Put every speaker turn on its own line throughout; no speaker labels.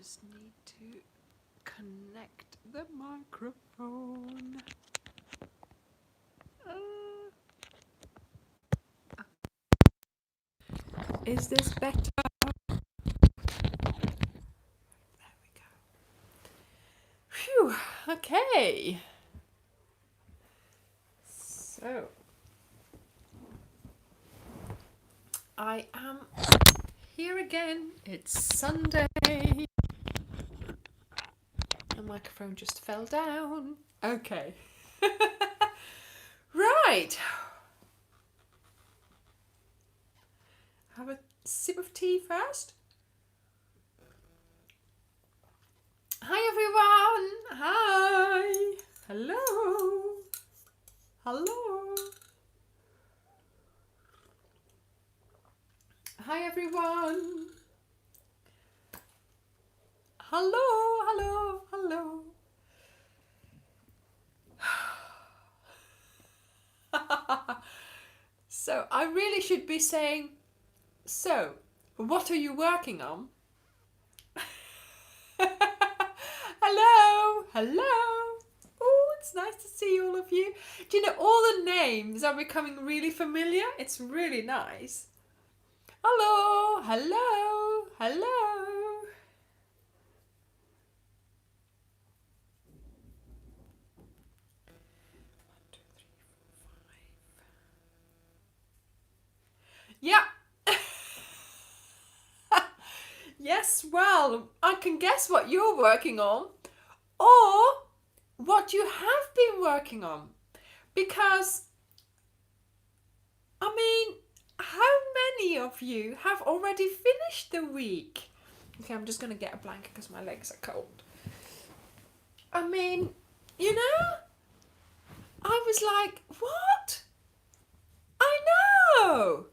just need to connect the microphone. Is this better? There we go. Phew, okay. So, I am here again. It's Sunday. The microphone just fell down. Okay. Right. Have a sip of tea first. Hi everyone. Hi. Hello. Hello. Hi everyone. Hello, hello, hello. So I really should be saying, so what are you working on? Hello, hello. Oh, it's nice to see all of you. Do you know all the names are becoming really familiar? It's really nice. Hello, hello, hello. Yeah. Yes, well, I can guess what you're working on or what you have been working on. Because, I mean, how many of you have already finished the week? Okay, I'm just going to get a blanket because my legs are cold. I mean, you know, I was like, what? I know!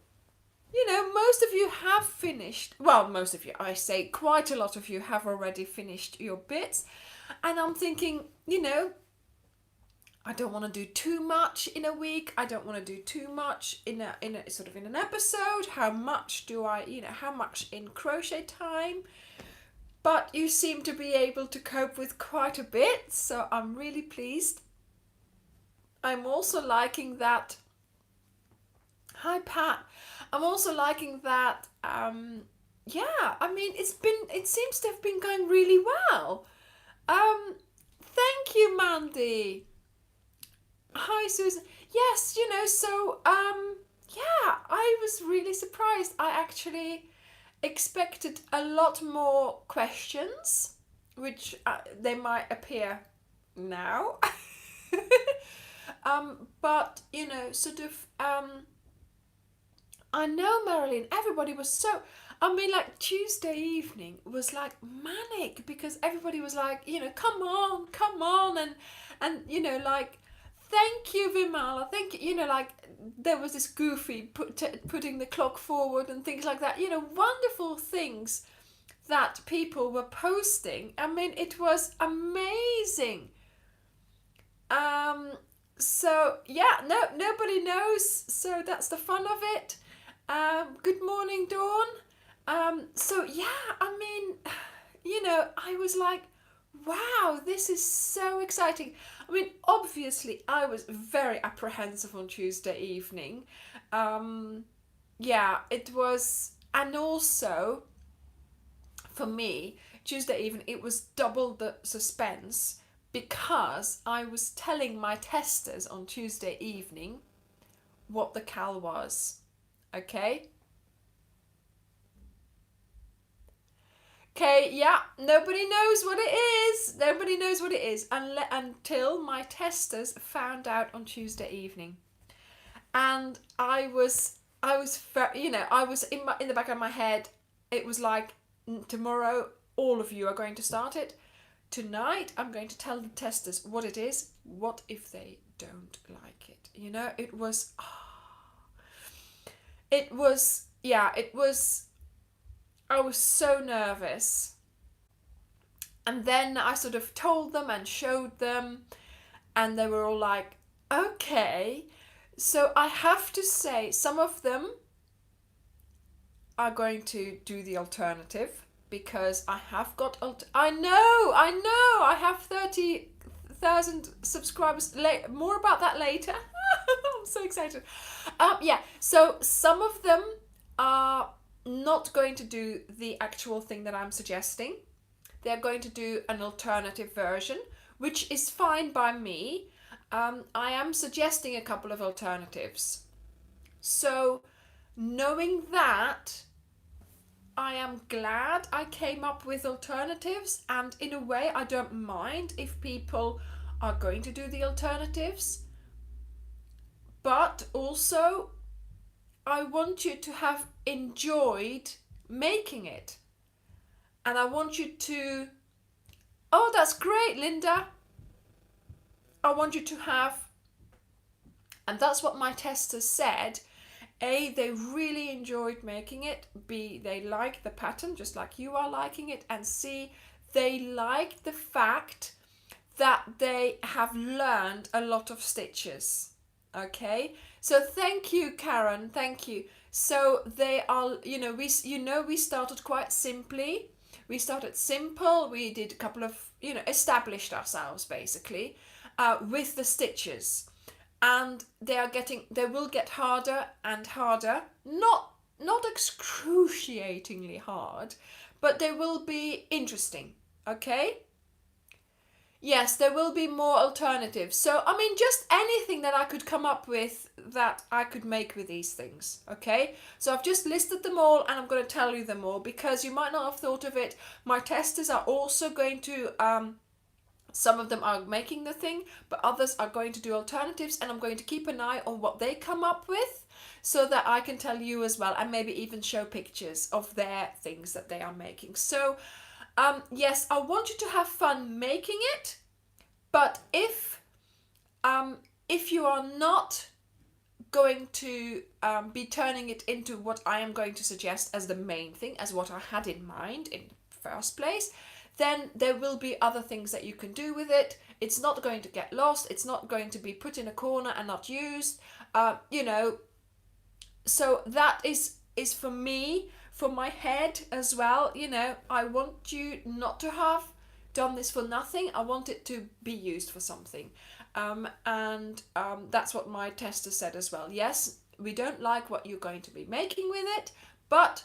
You know, most of you have finished. Well, most of you, I say quite a lot of you have already finished your bits. And I'm thinking, you know, I don't want to do too much in a week. I don't want to do too much in a sort of in an episode. How much do I, how much in crochet time? But you seem to be able to cope with quite a bit, so I'm really pleased. I'm also liking that. Hi Pat. I'm also liking that. Yeah, I mean, it seems to have been going really well. Thank you, Mandy. Hi, Susan. Yes, so yeah, I was really surprised. I actually expected a lot more questions, which they might appear now. But sort of I know, Marilyn, everybody was so. I mean, like Tuesday evening was like manic because everybody was like, come on, and like, thank you, Vimala, thank you, like there was this goofy putting the clock forward and things like that, wonderful things that people were posting. I mean, it was amazing. So yeah, no, nobody knows. So that's the fun of it. Good morning, Dawn. So yeah, I mean, I was like, wow, this is so exciting. I mean, obviously, I was very apprehensive on Tuesday evening. Yeah, it was, and also for me, Tuesday evening, it was double the suspense because I was telling my testers on Tuesday evening what the cal was. Okay? Okay, yeah, nobody knows what it is. Nobody knows what it is until my testers found out on Tuesday evening. And I was I was in the back of my head, it was like, tomorrow all of you are going to start it. Tonight I'm going to tell the testers what it is. What if they don't like it? It was I was so nervous. And then I sort of told them and showed them, and they were all like, okay. So I have to say, some of them are going to do the alternative. because I have got, I know, I have 30,000 subscribers. More about that later. I'm so excited. Yeah, so some of them are not going to do the actual thing that I'm suggesting. They're going to do an alternative version, which is fine by me. I am suggesting a couple of alternatives. So, knowing that, I am glad I came up with alternatives, and in a way, I don't mind if people are going to do the alternatives. But also, I want you to have enjoyed making it. And I want you to, oh, that's great, Linda. I want you to have, and that's what my testers said, A, they really enjoyed making it. B, they like the pattern, just like you are liking it. And C, they like the fact that they have learned a lot of stitches. Okay, so thank you, Karen, thank you. So they are, we started quite simply. We started simple. We did a couple of, established ourselves basically with the stitches. And they will get harder and harder. Not excruciatingly hard, but they will be interesting. Okay? Yes, there will be more alternatives. So, I mean, just anything that I could come up with that I could make with these things. Okay? So I've just listed them all, and I'm going to tell you them all because you might not have thought of it. My testers are also going to some of them are making the thing, but others are going to do alternatives, and I'm going to keep an eye on what they come up with so that I can tell you as well, and maybe even show pictures of their things that they are making. So, yes, I want you to have fun making it, but if you are not going to be turning it into what I am going to suggest as the main thing, as what I had in mind in the first place, then there will be other things that you can do with it. It's not going to get lost. It's not going to be put in a corner and not used. So that is for me, for my head as well. I want you not to have done this for nothing. I want it to be used for something. And that's what my tester said as well. Yes, we don't like what you're going to be making with it, but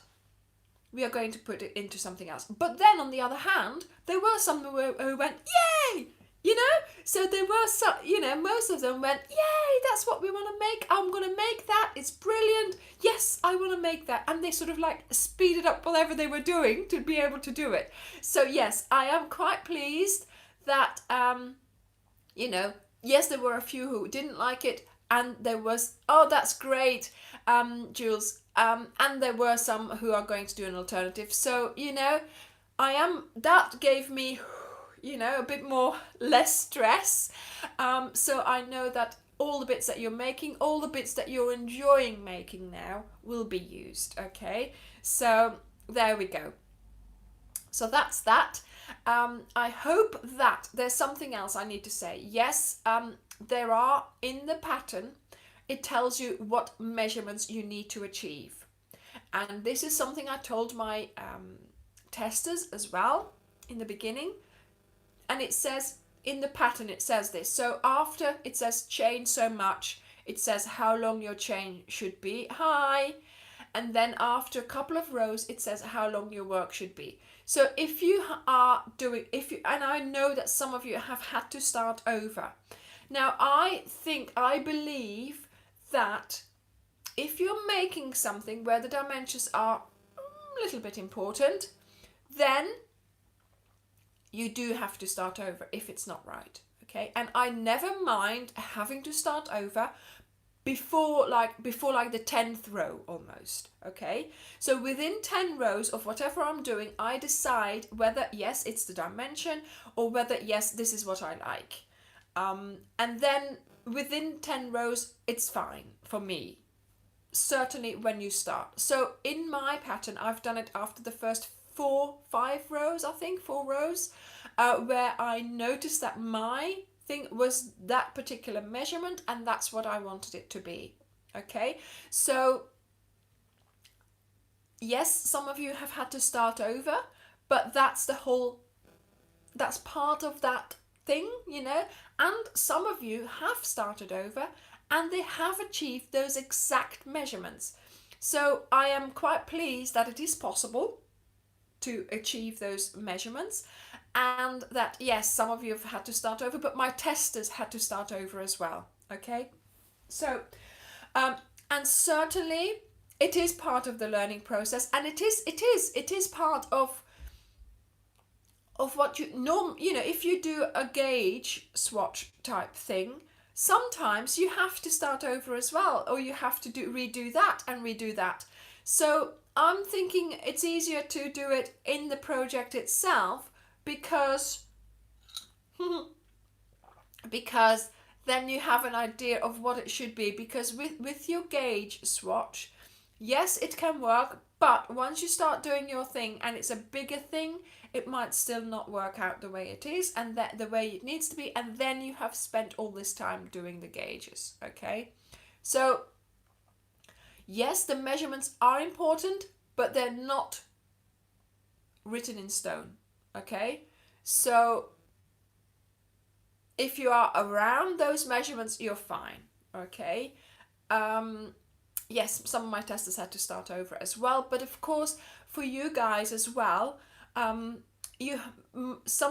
we are going to put it into something else. But then on the other hand, there were some who went, yay! So there were some, most of them went, yay, that's what we want to make. I'm going to make that. It's brilliant. Yes, I want to make that. And they sort of like speeded up whatever they were doing to be able to do it. So yes, I am quite pleased that, yes, there were a few who didn't like it. And there was, oh, that's great, Jules. And there were some who are going to do an alternative. So, that gave me, a bit more less stress. So I know that all the bits that you're making, all the bits that you're enjoying making now will be used. Okay. So there we go. So that's that. I hope that there's something else I need to say. Yes, there are in the pattern, it tells you what measurements you need to achieve. And this is something I told my testers as well in the beginning. And it says, in the pattern it says this. So after it says chain so much, it says how long your chain should be. Hi. And then after a couple of rows, it says how long your work should be. So if you are doing, and I know that some of you have had to start over. Now I believe that if you're making something where the dimensions are a little bit important, then you do have to start over if it's not right. Okay, and I never mind having to start over before like the 10th row almost. Okay, so within 10 rows of whatever I'm doing, I decide whether yes, it's the dimension, or whether yes, this is what I like. And then within 10 rows, it's fine for me. Certainly when you start. So in my pattern, I've done it after the first 4 rows, where I noticed that my thing was that particular measurement, and that's what I wanted it to be. Okay, so yes, some of you have had to start over, but that's part of that thing, you know. And some of you have started over and they have achieved those exact measurements. So I am quite pleased that it is possible to achieve those measurements, and that yes, some of you have had to start over, but my testers had to start over as well. Okay, so and certainly it is part of the learning process, and it is part of what you you know, if you do a gauge swatch type thing, sometimes you have to start over as well, or you have to redo that and redo that. So I'm thinking it's easier to do it in the project itself, because because then you have an idea of what it should be. Because with your gauge swatch, yes, it can work, but once you start doing your thing and it's a bigger thing, it might still not work out the way it is and that the way it needs to be, and then you have spent all this time doing the gauges. Okay, so yes, the measurements are important, but they're not written in stone. Okay, so if you are around those measurements, you're fine. Okay, yes, some of my testers had to start over as well, but of course for you guys as well, some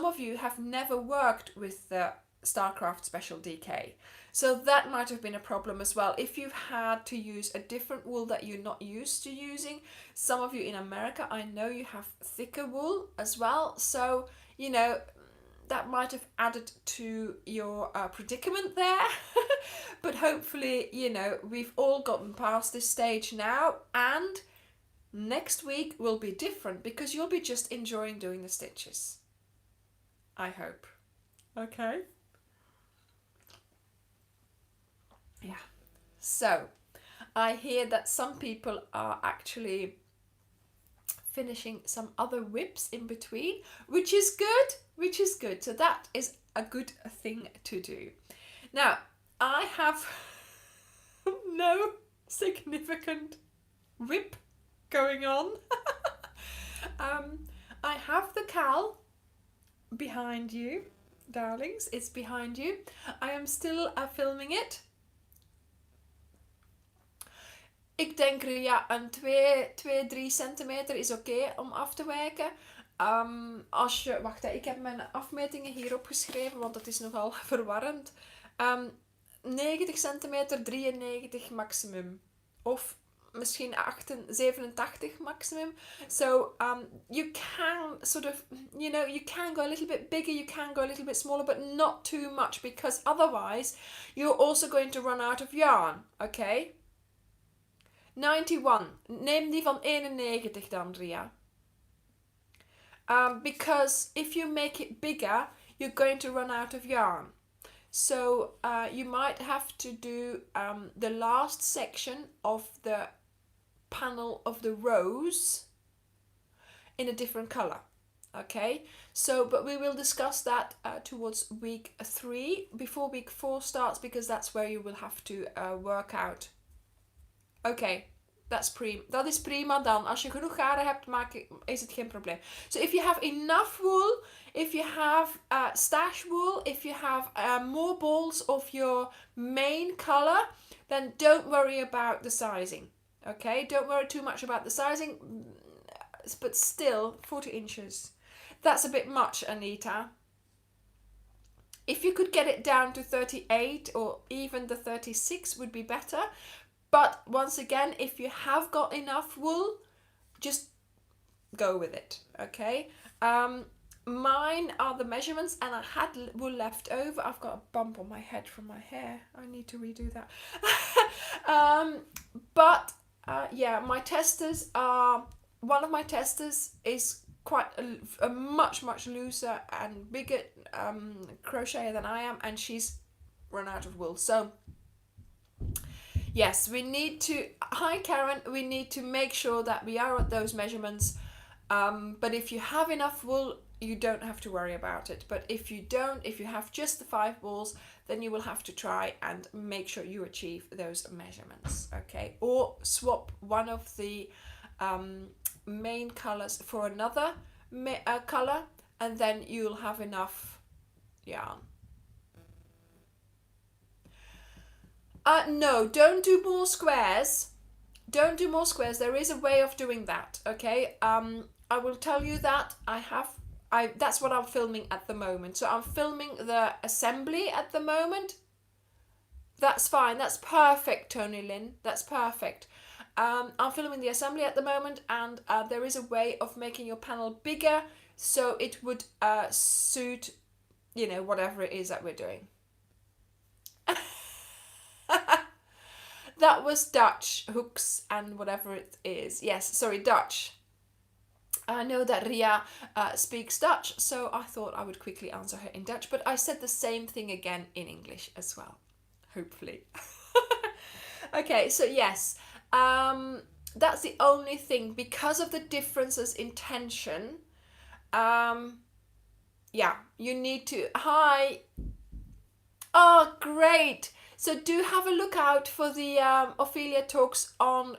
of you have never worked with the Starcraft Special DK, so that might have been a problem as well. If you've had to use a different wool that you're not used to using, some of you in America, I know you have thicker wool as well, so you know, that might have added to your predicament there. But hopefully, you know, we've all gotten past this stage now, and next week will be different because you'll be just enjoying doing the stitches, I hope. Okay. Yeah. So I hear that some people are actually finishing some other whips in between, which is good. So that is a good thing to do. Now, I have no significant whip going on. I have the cowl behind you, darlings. It's behind you. I am still filming it. Ik denk ja, een 2-3 centimeter is oké om af te wijken. Als je, wacht, ik heb mijn afmetingen hier opgeschreven, want het is nogal verwarrend. 90 centimeter, 93 maximum. Of misschien 87 maximum. So you can sort of, you know, you can go a little bit bigger, you can go a little bit smaller, but not too much, because otherwise you're also going to run out of yarn. Okay? 91. Neem die van 91 dan, Ria. Because if you make it bigger, you're going to run out of yarn. So you might have to do the last section of the panel of the rose in a different color. Okay, so but we will discuss that towards week 3, before week 4 starts, because that's where you will have to work out. Oké, dat is prima dan. Als je genoeg garen hebt, is het geen probleem. So if you have enough wool, if you have stash wool, if you have more balls of your main color, then don't worry about the sizing. Okay, don't worry too much about the sizing, but still 40 inches. That's a bit much, Anita. If you could get it down to 38 or even the 36 would be better. But once again, if you have got enough wool, just go with it, okay? Mine are the measurements, and I had wool left over. I've got a bump on my head from my hair. I need to redo that. Yeah, my testers are... One of my testers is quite a much looser and bigger crocheter than I am, and she's run out of wool. So... yes, we need to... Hi, Karen. We need to make sure that we are at those measurements. But if you have enough wool, you don't have to worry about it. But if you don't, if you have just the 5 balls, then you will have to try and make sure you achieve those measurements. Okay? Or swap one of the main colors for another colour, and then you'll have enough yarn. No, don't do more squares. Don't do more squares. There is a way of doing that, okay? I will tell you that that's what I'm filming at the moment. So I'm filming the assembly at the moment. That's fine. That's perfect, Tony Lynn. That's perfect. I'm filming the assembly at the moment, and there is a way of making your panel bigger so it would suit, whatever it is that we're doing. That was Dutch, hooks and whatever it is. Yes, sorry, Dutch. I know that Ria speaks Dutch, so I thought I would quickly answer her in Dutch, but I said the same thing again in English as well, hopefully. Okay, so yes, that's the only thing. Because of the differences in tension, yeah, you need to... Hi! Oh, great! So do have a look out for the Ophelia Talks on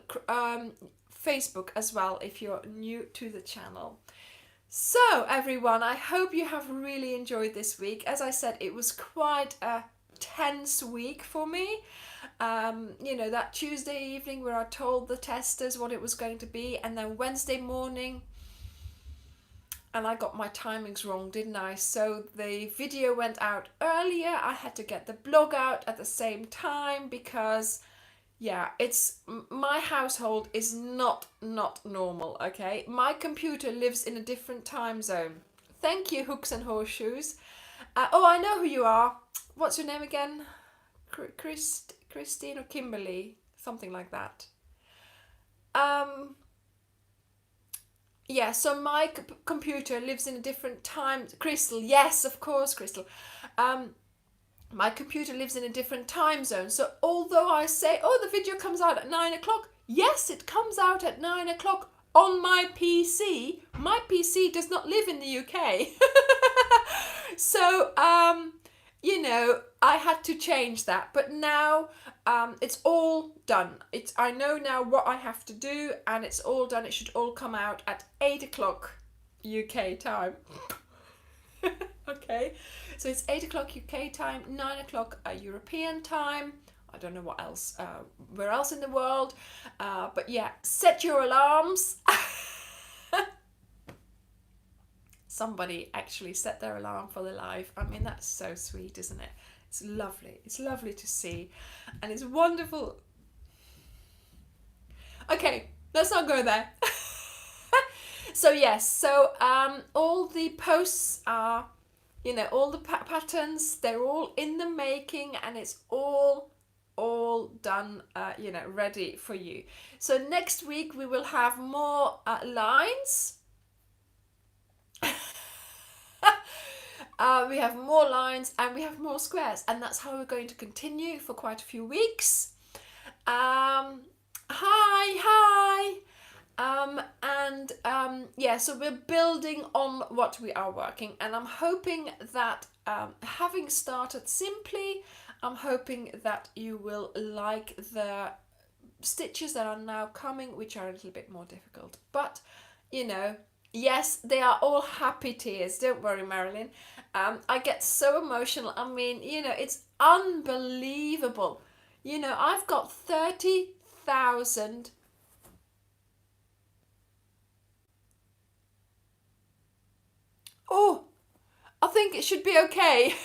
Facebook as well if you're new to the channel. So everyone, I hope you have really enjoyed this week. As I said, it was quite a tense week for me. That Tuesday evening where I told the testers what it was going to be, and then Wednesday morning, and I got my timings wrong, didn't I? So the video went out earlier. I had to get the blog out at the same time because, yeah, my household is not normal, okay? My computer lives in a different time zone. Thank you, Hooks and Horseshoes. Oh, I know who you are. What's your name again? Christine or Kimberly? Something like that. Yeah, so my computer lives in a different time. Crystal, yes, of course, Crystal. My computer lives in a different time zone. So although I say, oh, the video comes out at 9 o'clock, yes, it comes out at 9 o'clock on my PC. My PC does not live in the UK. So, I had to change that. But now it's all done. I know now what I have to do, and it's all done. It should all come out at 8 o'clock UK time. Okay, so it's 8 o'clock UK time, 9 o'clock European time. I don't know what else, where else in the world. But yeah, set your alarms. Somebody actually set their alarm for the live. I mean, that's so sweet, isn't it? It's lovely. It's lovely to see. And it's wonderful. Okay, let's not go there. So yes, so all the posts are, all the patterns, they're all in the making, and it's all done, ready for you. So next week we will have more lines. We have more lines and we have more squares, and that's how we're going to continue for quite a few weeks. Hi. Yeah, so we're building on what we are working, and I'm hoping that having started simply, I'm hoping that you will like the stitches that are now coming, which are a little bit more difficult, but yes, they are all happy tears. Don't worry, Marilyn. I get so emotional. I mean, it's unbelievable. I've got 30,000. Oh, I think it should be okay.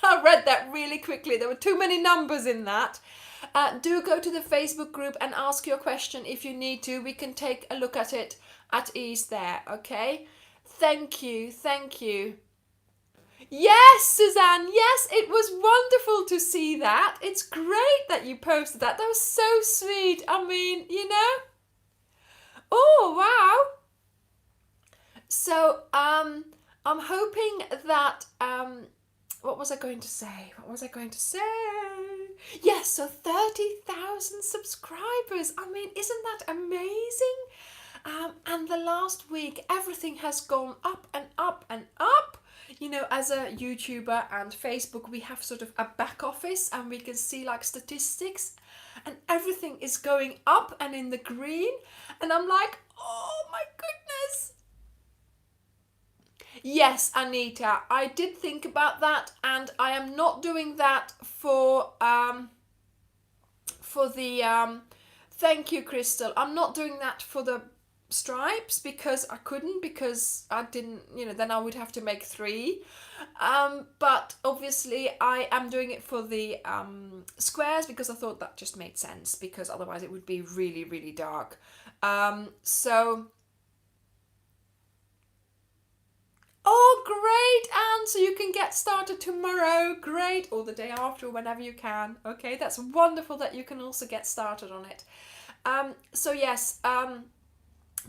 I read that really quickly. There were too many numbers in that. Do go to the Facebook group and ask your question if you need to. We can take a look at it at ease there, okay? Thank you. Yes, Suzanne, yes, it was wonderful to see that. It's great that you posted that. That was so sweet. I mean, Oh, wow. So, I'm hoping that, what was I going to say? Yes, so 30,000 subscribers. I mean, isn't that amazing? And the last week, everything has gone up and up and up. As a YouTuber and Facebook, we have sort of a back office, and we can see like statistics, and everything is going up and in the green. And I'm like, oh my goodness. Yes, Anita, I did think about that, and I am not doing that for the thank you, Crystal. I'm not doing that for the stripes because I couldn't, because I didn't, then I would have to make 3. But obviously I am doing it for the squares because I thought that just made sense, because otherwise it would be really, really dark. So oh, great, Anne! So you can get started tomorrow. Great, or the day after, or whenever you can. Okay, that's wonderful that you can also get started on it. So yes,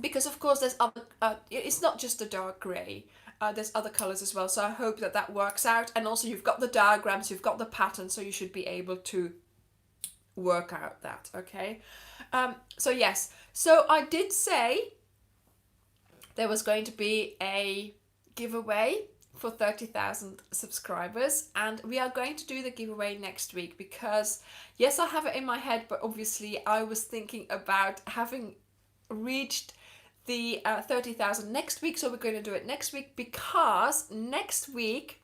because of course there's other. It's not just a dark grey. There's other colours as well. So I hope that that works out. And also you've got the diagrams, you've got the pattern, so you should be able to work out that. Okay. So yes. So I did say there was going to be a giveaway for 30,000 subscribers, and we are going to do the giveaway next week, because yes, I have it in my head, but obviously I was thinking about having reached the 30,000 next week, so we're going to do it next week, because next week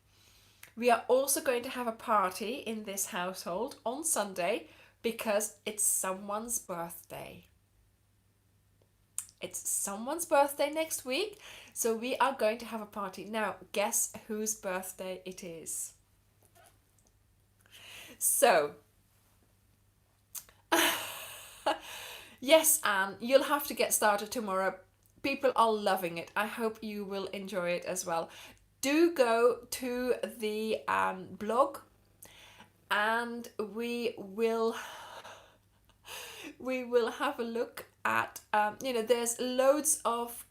we are also going to have a party in this household on Sunday, because it's someone's birthday. It's someone's birthday next week, so we are going to have a party. Now, guess whose birthday it is? So, yes, Anne, you'll have to get started tomorrow. People are loving it. I hope you will enjoy it as well. Do go to the blog, and we will have a look at there's loads of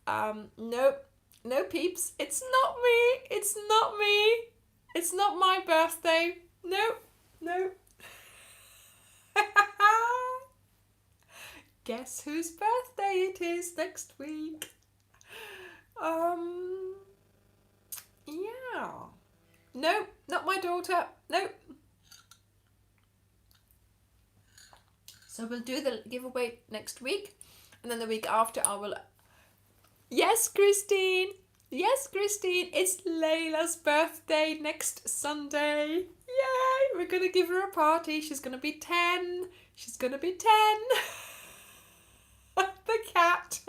no peeps, it's not me, it's not my birthday, no. Guess whose birthday it is next week? Yeah, no, not my daughter, no. So we'll do the giveaway next week, and then the week after I will... Yes, Christine! Yes, Christine! It's Layla's birthday next Sunday! Yay! We're going to give her a party. She's going to be 10. She's going to be 10. The cat!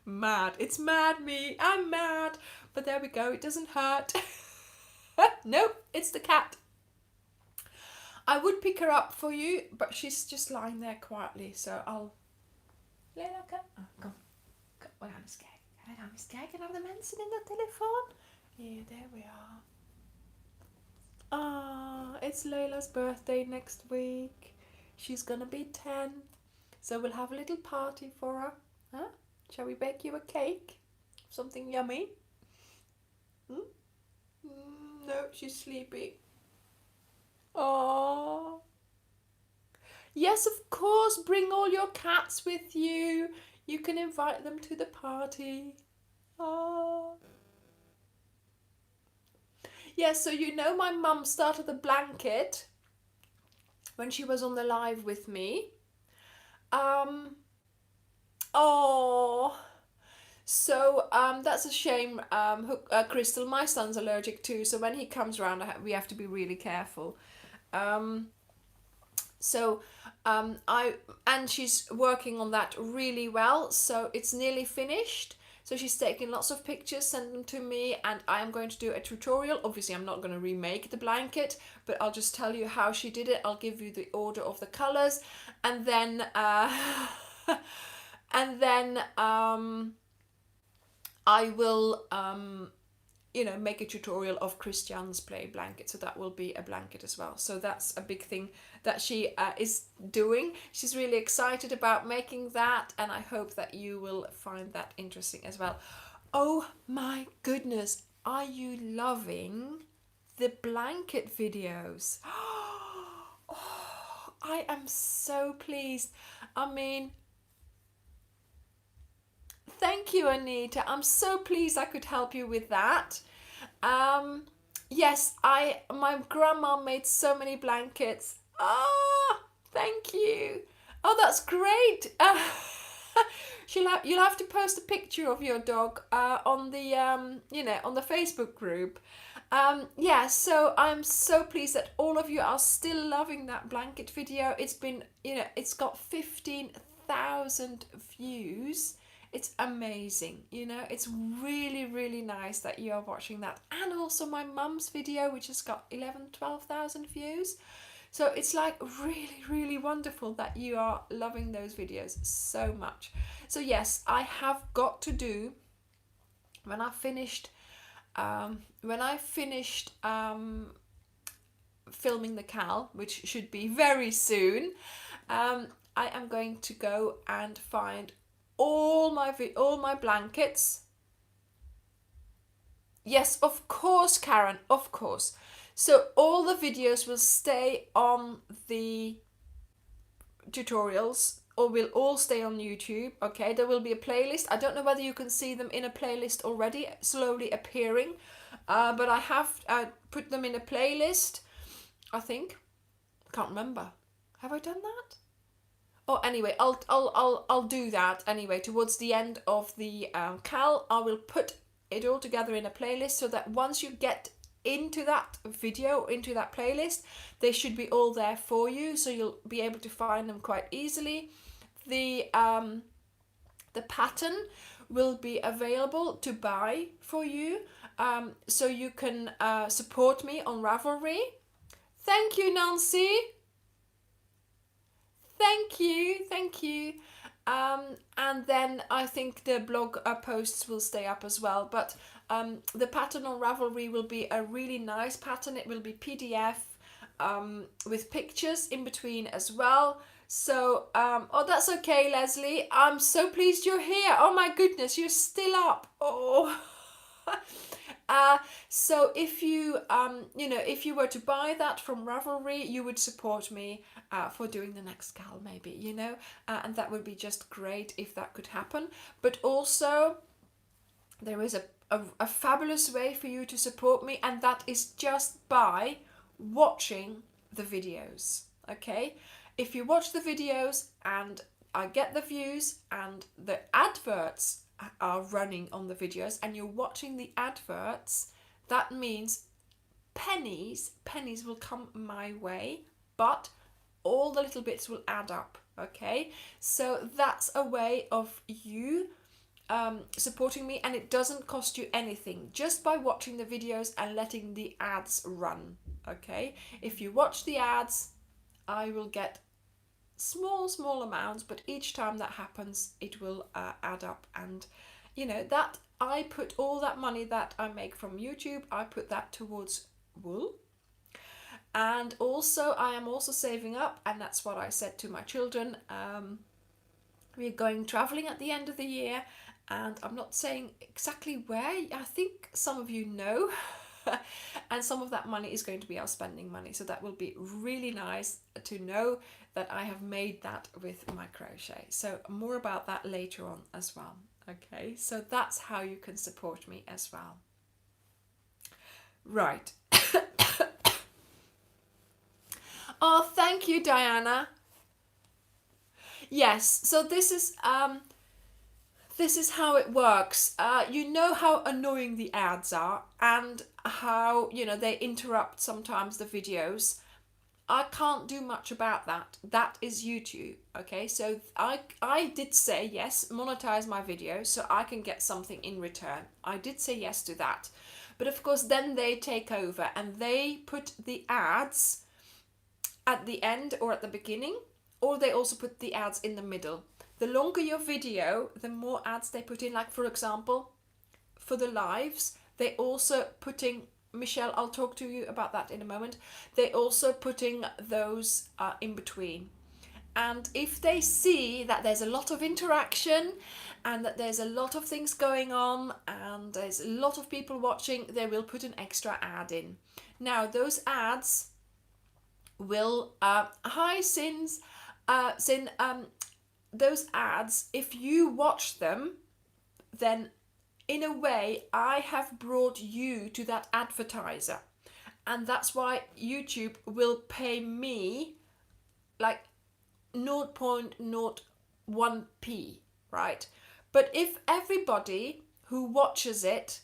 Mad. It's mad me. I'm mad. But there we go. It doesn't hurt. Nope, it's the cat. I would pick her up for you, but she's just lying there quietly, so I'll... Layla, kom. Kom. Vad är hennes gag? Är det hennes gag? Kan have the mensen in the telephone? Yeah, there we are. It's Layla's birthday next week. She's gonna be 10. So we'll have a little party for her. Huh? Shall we bake you a cake? Something yummy? No, she's sleepy. Oh, yes, of course, bring all your cats with you. You can invite them to the party. Oh, yes, so my mum started the blanket when she was on the live with me. So that's a shame, Crystal. My son's allergic too, so when he comes around we have to be really careful. And she's working on that really well, so it's nearly finished. So she's taking lots of pictures, send them to me, and I am going to do a tutorial. Obviously I'm not going to remake the blanket, but I'll just tell you how she did it. I'll give you the order of the colors, and then I will make a tutorial of Christian's play blanket, so that will be a blanket as well. So that's a big thing that she is doing. She's really excited about making that, and I hope that you will find that interesting as well. Oh my goodness, are you loving the blanket videos? Oh, I am so pleased. I mean, thank you, Anita. I'm so pleased I could help you with that. Yes, my grandma made so many blankets. Thank you. Oh, that's great. You'll have to post a picture of your dog on the on the Facebook group. Yeah, so I'm so pleased that all of you are still loving that blanket video. It's been, it's got 15,000 views. It's amazing, it's really, really nice that you are watching that. And also my mum's video, which has got 12,000 views. So it's like really, really wonderful that you are loving those videos so much. So yes, I have got to do, when I finished filming the Cal, which should be very soon, I am going to go and find all my blankets. Yes, of course, Karen, of course. So all the videos will stay on the tutorials, or will all stay on YouTube. Okay, there will be a playlist. I don't know whether you can see them in a playlist already, slowly appearing, but I have put them in a playlist, I think. I can't remember. Have I done that? Oh, anyway, I'll do that anyway. Towards the end of the Cal, I will put it all together in a playlist, so that once you get into that video, into that playlist, they should be all there for you, so you'll be able to find them quite easily. The pattern will be available to buy for you, so you can support me on Ravelry. Thank you, Nancy. Thank you. And then I think the blog posts will stay up as well. But the pattern on Ravelry will be a really nice pattern. It will be PDF with pictures in between as well. So, oh, that's okay, Leslie. I'm so pleased you're here. Oh my goodness, you're still up. Oh. So if you if you were to buy that from Ravelry, you would support me for doing the next Cal, maybe, and that would be just great if that could happen. But also, there is a fabulous way for you to support me, and that is just by watching the videos. Okay, if you watch the videos and I get the views and the adverts are running on the videos, and you're watching the adverts, that means pennies will come my way, but all the little bits will add up. Okay, so that's a way of you supporting me, and it doesn't cost you anything, just by watching the videos and letting the ads run. Okay, if you watch the ads, I will get small amounts, but each time that happens, it will add up. And that I put all that money that I make from YouTube, I put that towards wool. And also I am also saving up, and that's what I said to my children. We're going traveling at the end of the year, and I'm not saying exactly where. I think some of you know. And some of that money is going to be our spending money, so that will be really nice to know that I have made that with my crochet. So more about that later on as well. Okay, so that's how you can support me as well. Right. Oh, thank you, Diana. Yes, so this is how it works. You know how annoying the ads are, and how they interrupt sometimes the videos. I can't do much about that. That is YouTube. Okay, so I did say yes, monetize my videos so I can get something in return. I did say yes to that, but of course then they take over and they put the ads at the end or at the beginning, or they also put the ads in the middle. The longer your video, the more ads they put in. Like, for example, for the lives, they also putting, Michelle, I'll talk to you about that in a moment. They also putting those in between. And if they see that there's a lot of interaction and that there's a lot of things going on and there's a lot of people watching, they will put an extra ad in. Now, those ads will, hi Sins, those ads, if you watch them, then in a way I have brought you to that advertiser, and that's why YouTube will pay me like 0.01p. right? But if everybody who watches it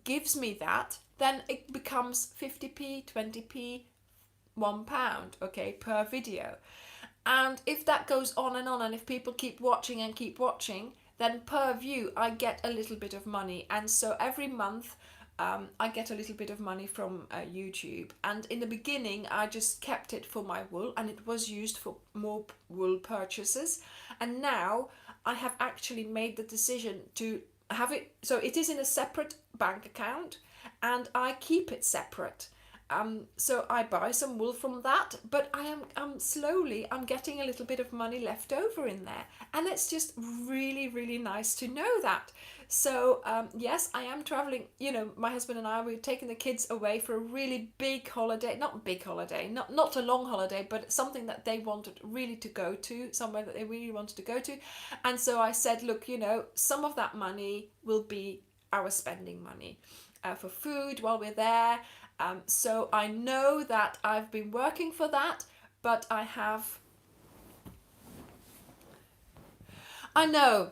gives me that, then it becomes 50p, 20p, £1, okay, per video. And if that goes on, and if people keep watching and keep watching, then per view I get a little bit of money. And so every month I get a little bit of money from YouTube. And in the beginning I just kept it for my wool, and it was used for more wool purchases. And now I have actually made the decision to have it, so it is in a separate bank account, and I keep it separate. So I buy some wool from that, but I'm slowly getting a little bit of money left over in there, and it's just really, really nice to know that. So yes, I am traveling. You know, my husband and I, we're taking the kids away for a really big holiday. Not big holiday, not a long holiday, but something that they wanted really to go to, somewhere that they really wanted to go to. And so I said, look, you know, some of that money will be our spending money for food while we're there. So I know that I've been working for that, but I know.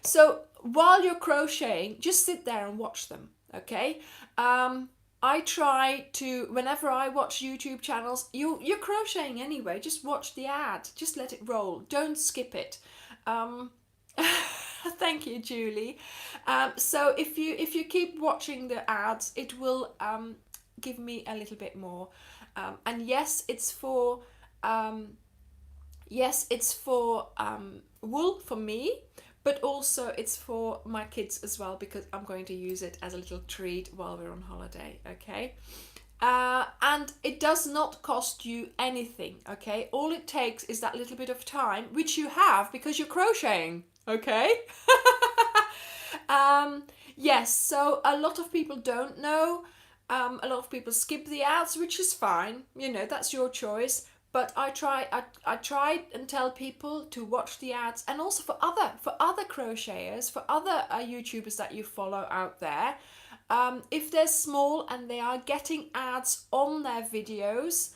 So while you're crocheting, just sit there and watch them, okay? I try to, whenever I watch YouTube channels, you're crocheting anyway, just watch the ad, just let it roll, don't skip it. Thank you, Julie. So if you keep watching the ads, it will give me a little bit more. And yes, it's for wool for me, but also it's for my kids as well, because I'm going to use it as a little treat while we're on holiday, okay? And it does not cost you anything, okay? All it takes is that little bit of time, which you have because you're crocheting, okay? Yes, so a lot of people don't know. A lot of people skip the ads, which is fine. You know, that's your choice. But I try and tell people to watch the ads, and also for other crocheters, for other YouTubers that you follow out there. If they're small and they are getting ads on their videos,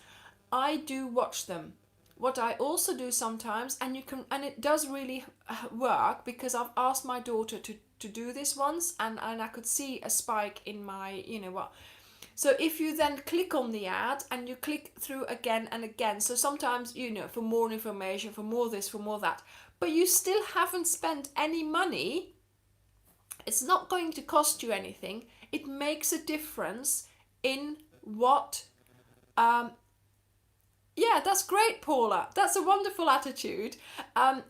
I do watch them. What I also do sometimes, and it does really work, because I've asked my daughter to do this once, and I could see a spike in my, you know what. So if you then click on the ad and you click through again and again, so sometimes, you know, for more information, for more this, for more that, but you still haven't spent any money, it's not going to cost you anything. It makes a difference in what, yeah, that's great, Paula. That's a wonderful attitude.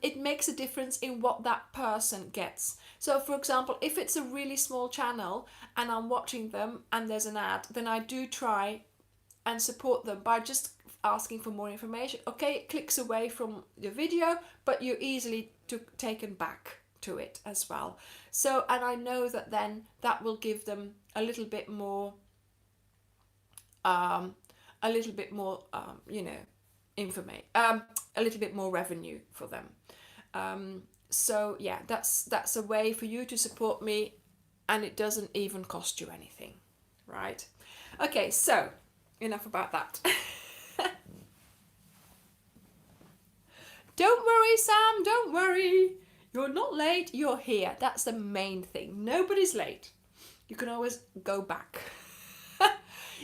It makes a difference in what that person gets. So, for example, if it's a really small channel and I'm watching them and there's an ad, then I do try and support them by just asking for more information. Okay, it clicks away from the video, but you're easily taken back to it as well. So, and I know that then that will give them a little bit more, you know, information, a little bit more revenue for them. So yeah, that's a way for you to support me, and it doesn't even cost you anything, right? Okay, so enough about that. Don't worry, Sam, don't worry. You're not late, you're here. That's the main thing. Nobody's late. You can always go back.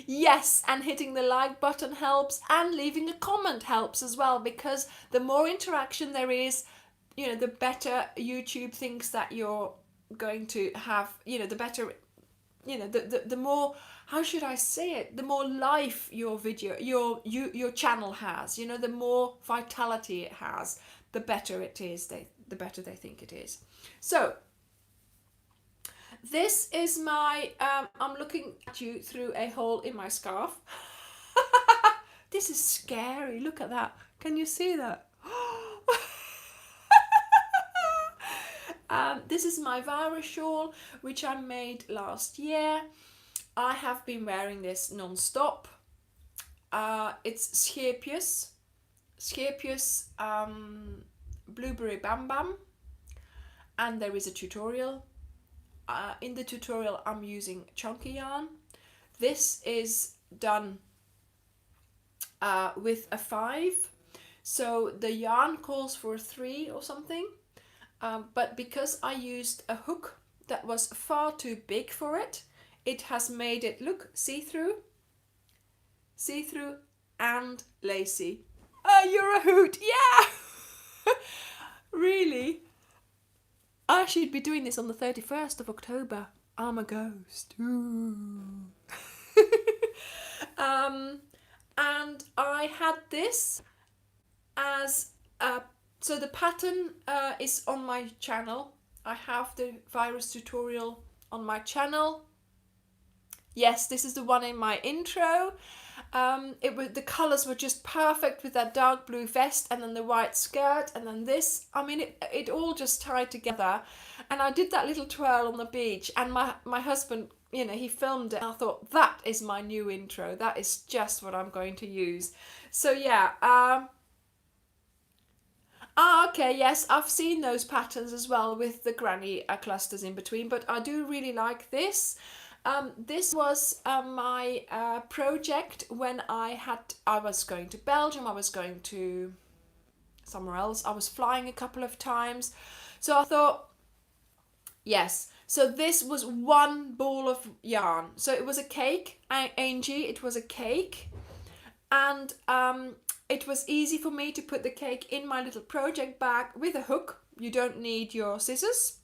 Yes, and hitting the like button helps, and leaving a comment helps as well, because the more interaction there is, you know, the better YouTube thinks that you're going to have, you know, the better, you know, the more, how should I say it, the more life your video, your channel has, you know, the more vitality it has, the better it is, the better they think it is. So this is my, I'm looking at you through a hole in my scarf. This is scary, look at that. Can you see that? This is my Vara shawl, which I made last year. I have been wearing this non-stop. It's Scipius Blueberry Bam Bam, and there is a tutorial. In the tutorial I'm using chunky yarn. This is done with a 5. So the yarn calls for 3 or something, but because I used a hook that was far too big for it, it has made it look see-through and lacy. Oh, you're a hoot, yeah! Really? I should be doing this on the 31st of October. I'm a ghost. Ooh. And I had this as a, so the pattern is on my channel. I have the virus tutorial on my channel. Yes, this is the one in my intro. The colours were just perfect with that dark blue vest and then the white skirt and then this. I mean, it all just tied together. And I did that little twirl on the beach, and my husband, you know, he filmed it. And I thought, that is my new intro. That is just what I'm going to use. So yeah. Okay, yes, I've seen those patterns as well with the granny clusters in between, but I do really like this. This was my project when I was going to Belgium, I was going to somewhere else, I was flying a couple of times. So I thought, yes, so this was one ball of yarn. So it was a cake, Angie, it was a cake. And it was easy for me to put the cake in my little project bag with a hook. You don't need your scissors.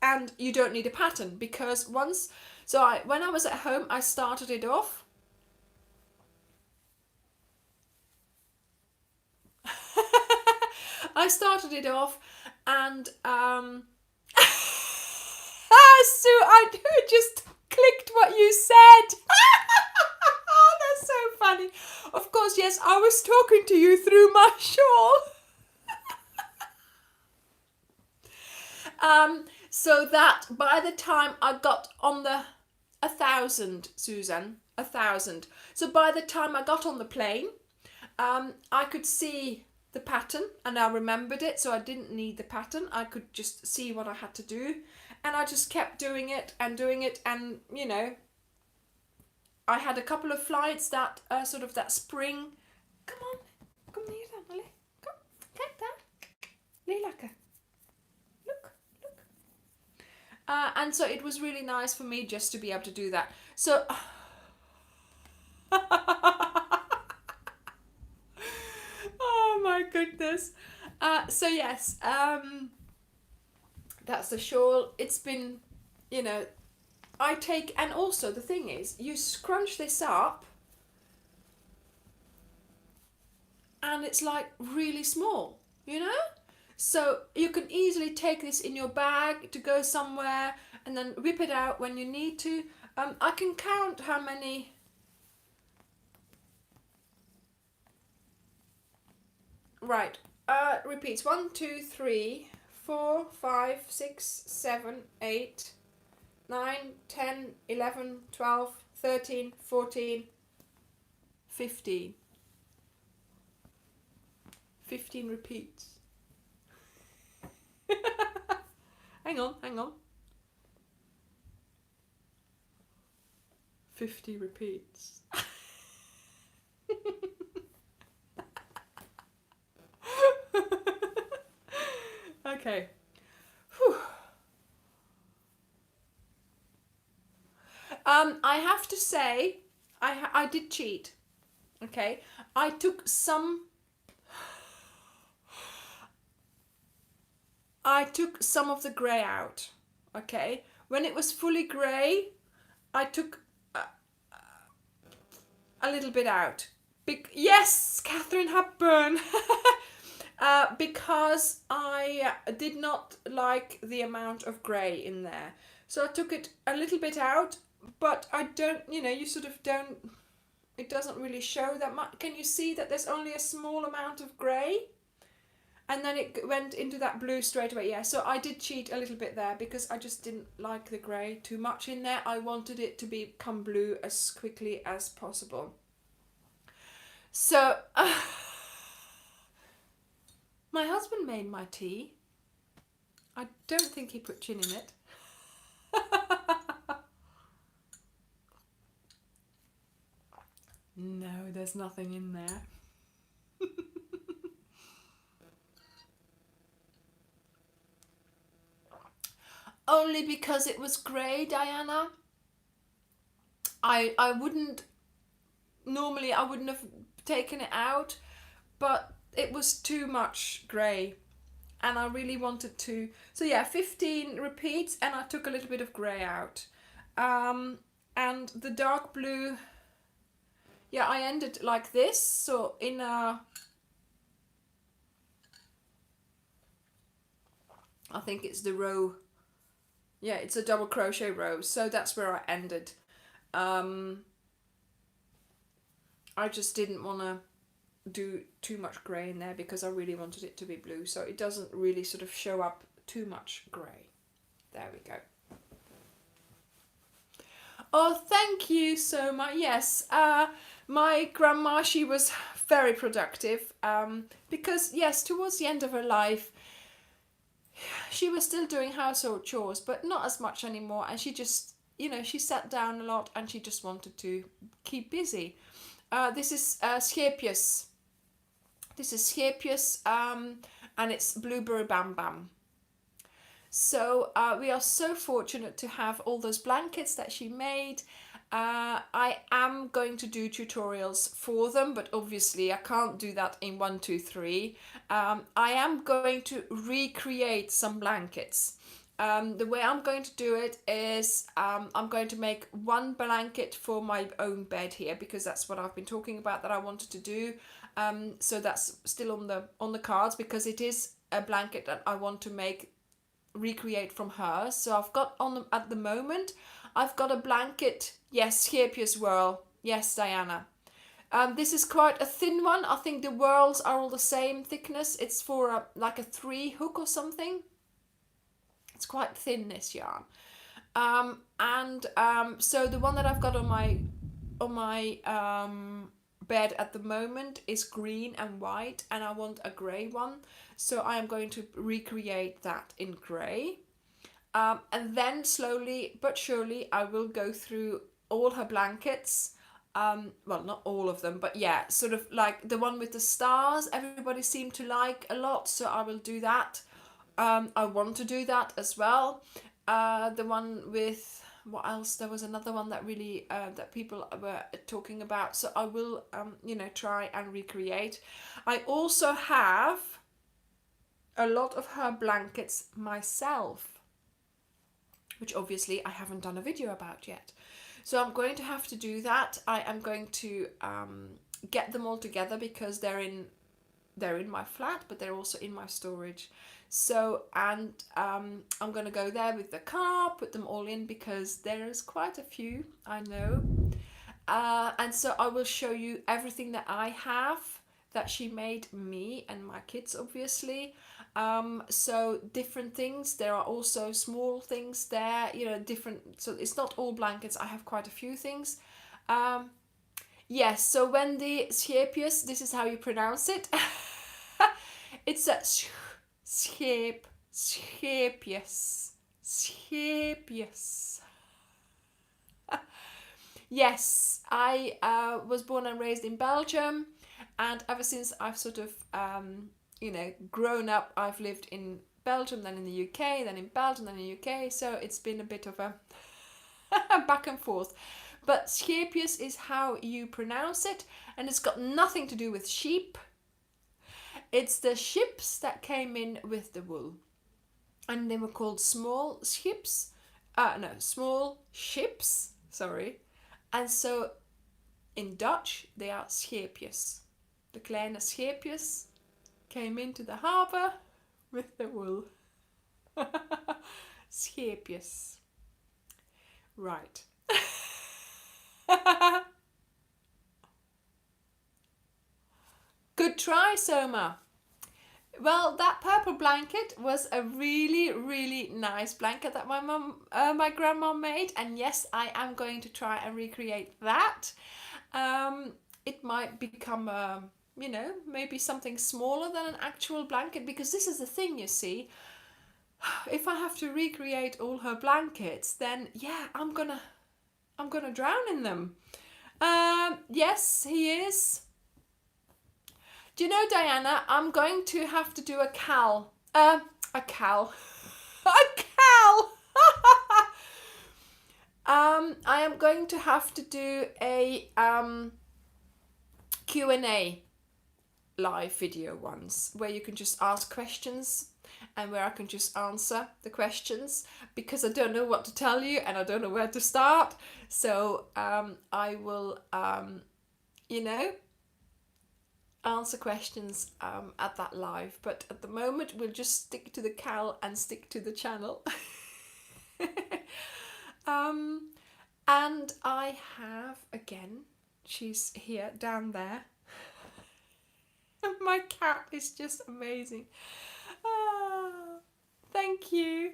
And you don't need a pattern, because when I was at home, I started it off. I started it off, and Sue, I just clicked what you said. That's so funny. Of course, yes, I was talking to you through my shawl. So that by the time I got on the 1,000, Susan, 1,000. So by the time I got on the plane, I could see the pattern and I remembered it, so I didn't need the pattern. I could just see what I had to do, and I just kept doing it, and you know, I had a couple of flights that sort of that spring. Kom neer dan, allee. Kom, kijk daar. Lelijke. Look. And so it was really nice for me just to be able to do that. So, oh my goodness. So yes, that's the shawl. It's been, you know, and also the thing is, you scrunch this up and it's like really small, you know? So you can easily take this in your bag to go somewhere and then whip it out when you need to. I can count how many. Right. Repeats 1, 2, 3, 4, 5, 6, 7, 8, 9, 10, 11, 12, 13, 14, 15. 15 repeats. Hang on. 50 repeats. Okay. Whew. I have to say, I did cheat. Okay, I took some of the grey out. Okay, when it was fully grey, I took a little bit out. Yes, Catherine Hepburn. Because I did not like the amount of grey in there. So I took it a little bit out, but I don't, you know, you sort of don't, it doesn't really show that much. Can you see that there's only a small amount of grey? And then it went into that blue straight away. Yeah, so I did cheat a little bit there because I just didn't like the grey too much in there. I wanted it to become blue as quickly as possible. So, my husband made my tea. I don't think he put gin in it. No, there's nothing in there. only because it was grey, Diana. I wouldn't, normally I wouldn't have taken it out, but it was too much grey and I really wanted to. So yeah, 15 repeats and I took a little bit of grey out. And the dark blue, yeah, I ended like this. So in a, I think it's the row, yeah, it's a double crochet row. So that's where I ended. I just didn't want to do too much grey in there because I really wanted it to be blue, so it doesn't really sort of show up too much grey. There we go. Oh, thank you so much. Yes, my grandma, she was very productive, because yes, towards the end of her life she was still doing household chores but not as much anymore, and she just, you know, she sat down a lot and she just wanted to keep busy. This is Scapius. This is Scapius, and it's Blueberry Bam Bam. So we are so fortunate to have all those blankets that she made. I am going to do tutorials for them, but obviously I can't do that in 1, 2, 3. I am going to recreate some blankets. The way I'm going to do it is I'm going to make one blanket for my own bed here, because that's what I've been talking about that I wanted to do. So that's still on the cards, because it is a blanket that I want to recreate from her. So I've got at the moment, I've got a blanket. Yes, Scapius Whirl. Yes, Diana. This is quite a thin one. I think the whirls are all the same thickness. It's for like a 3 hook or something. It's quite thin, this yarn. So the one that I've got on my bed at the moment is green and white, and I want a grey one. So I am going to recreate that in grey. And then slowly but surely I will go through all her blankets. Well, not all of them, but yeah, sort of like the one with the stars everybody seemed to like a lot, so I will do that. I want to do that as well. The one with, what else? There was another one that really that people were talking about, so I will try and recreate. I also have a lot of her blankets myself, which obviously I haven't done a video about yet. So I'm going to have to do that. I am going to get them all together, because they're in my flat, but they're also in my storage. So, and I'm going to go there with the car, put them all in, because there's quite a few, I know. And so I will show you everything that I have that she made me and my kids, obviously. So different things. There are also small things there, different. So it's not all blankets. I have quite a few things. Yes, so when the Scapius, this is how you pronounce it. It's a Scapius. Yes, I was born and raised in Belgium, and ever since I've sort of grown up, I've lived in Belgium, then in the UK, then in Belgium, then in the UK. So it's been a bit of a back and forth. But Scapius is how you pronounce it, and it's got nothing to do with sheep. It's the ships that came in with the wool, and they were called small ships. Small ships. Sorry, and so in Dutch they are Scapius. The kleine Scapius came into the harbour with the wool. Scapius. Right. Good try, Soma. Well, that purple blanket was a really, really nice blanket that my grandma made, and yes, I am going to try and recreate that. It might become maybe something smaller than an actual blanket, because this is the thing, you see. If I have to recreate all her blankets, then yeah, I'm gonna drown in them. Yes, he is. Do you know, Diana, I'm going to have to do a cal. A cal. I am going to have to do a Q&A live video once where you can just ask questions and where I can just answer the questions, because I don't know what to tell you and I don't know where to start. So I will, you know, answer questions at that live. But at the moment, we'll just stick to the cowl and stick to the channel. And I have, again, she's here down there. My cat is just amazing. Ah, thank you.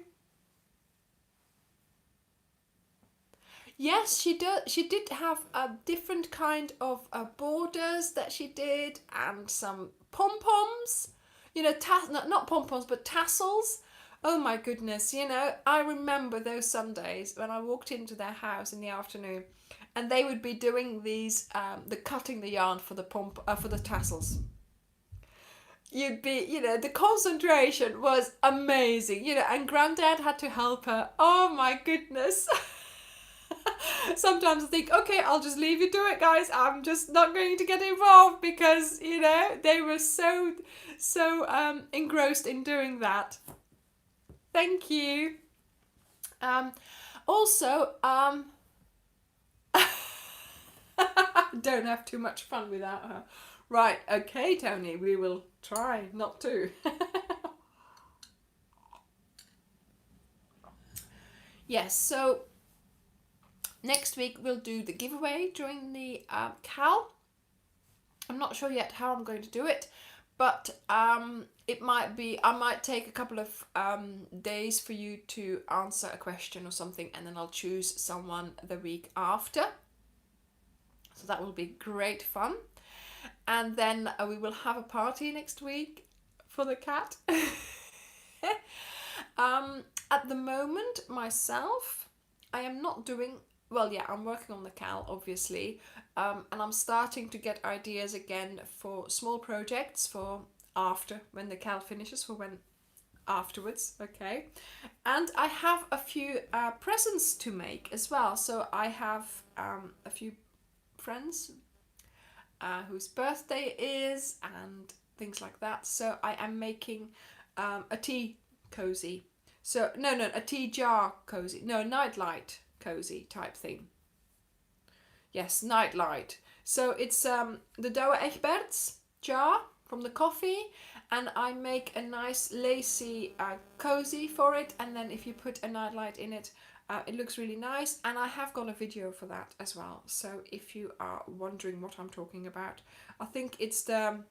Yes, she did have a different kind of borders that she did, and some pom-poms, you know, not pom-poms, but tassels. Oh my goodness, you know, I remember those Sundays when I walked into their house in the afternoon and they would be doing these, the cutting the yarn for the for the tassels. You'd be, you know, the concentration was amazing, you know, and Granddad had to help her. Oh my goodness. Sometimes I think, okay, I'll just leave you to it, guys. I'm just not going to get involved, because, you know, they were so engrossed in doing that. Thank you. Also, don't have too much fun without her. Right, okay, Tony, we will try not to. Yes, so next week we'll do the giveaway during the CAL. I'm not sure yet how I'm going to do it, but it might be, I might take a couple of days for you to answer a question or something, and then I'll choose someone the week after. So that will be great fun. And then we will have a party next week for the cat. At the moment, myself, I am not doing, well, yeah, I'm working on the CAL, obviously, and I'm starting to get ideas again for small projects for after, when the CAL finishes, for when afterwards, okay? And I have a few presents to make as well. So I have a few friends whose birthday is and things like that. So I am making a tea cozy. So no, a tea jar cozy. No, nightlight cozy type thing. Yes, nightlight. So it's the Douwe Egberts jar from the coffee, and I make a nice lacy cozy for it, and then if you put a nightlight in it, it looks really nice. And I have got a video for that as well, so if you are wondering what I'm talking about, I think it's the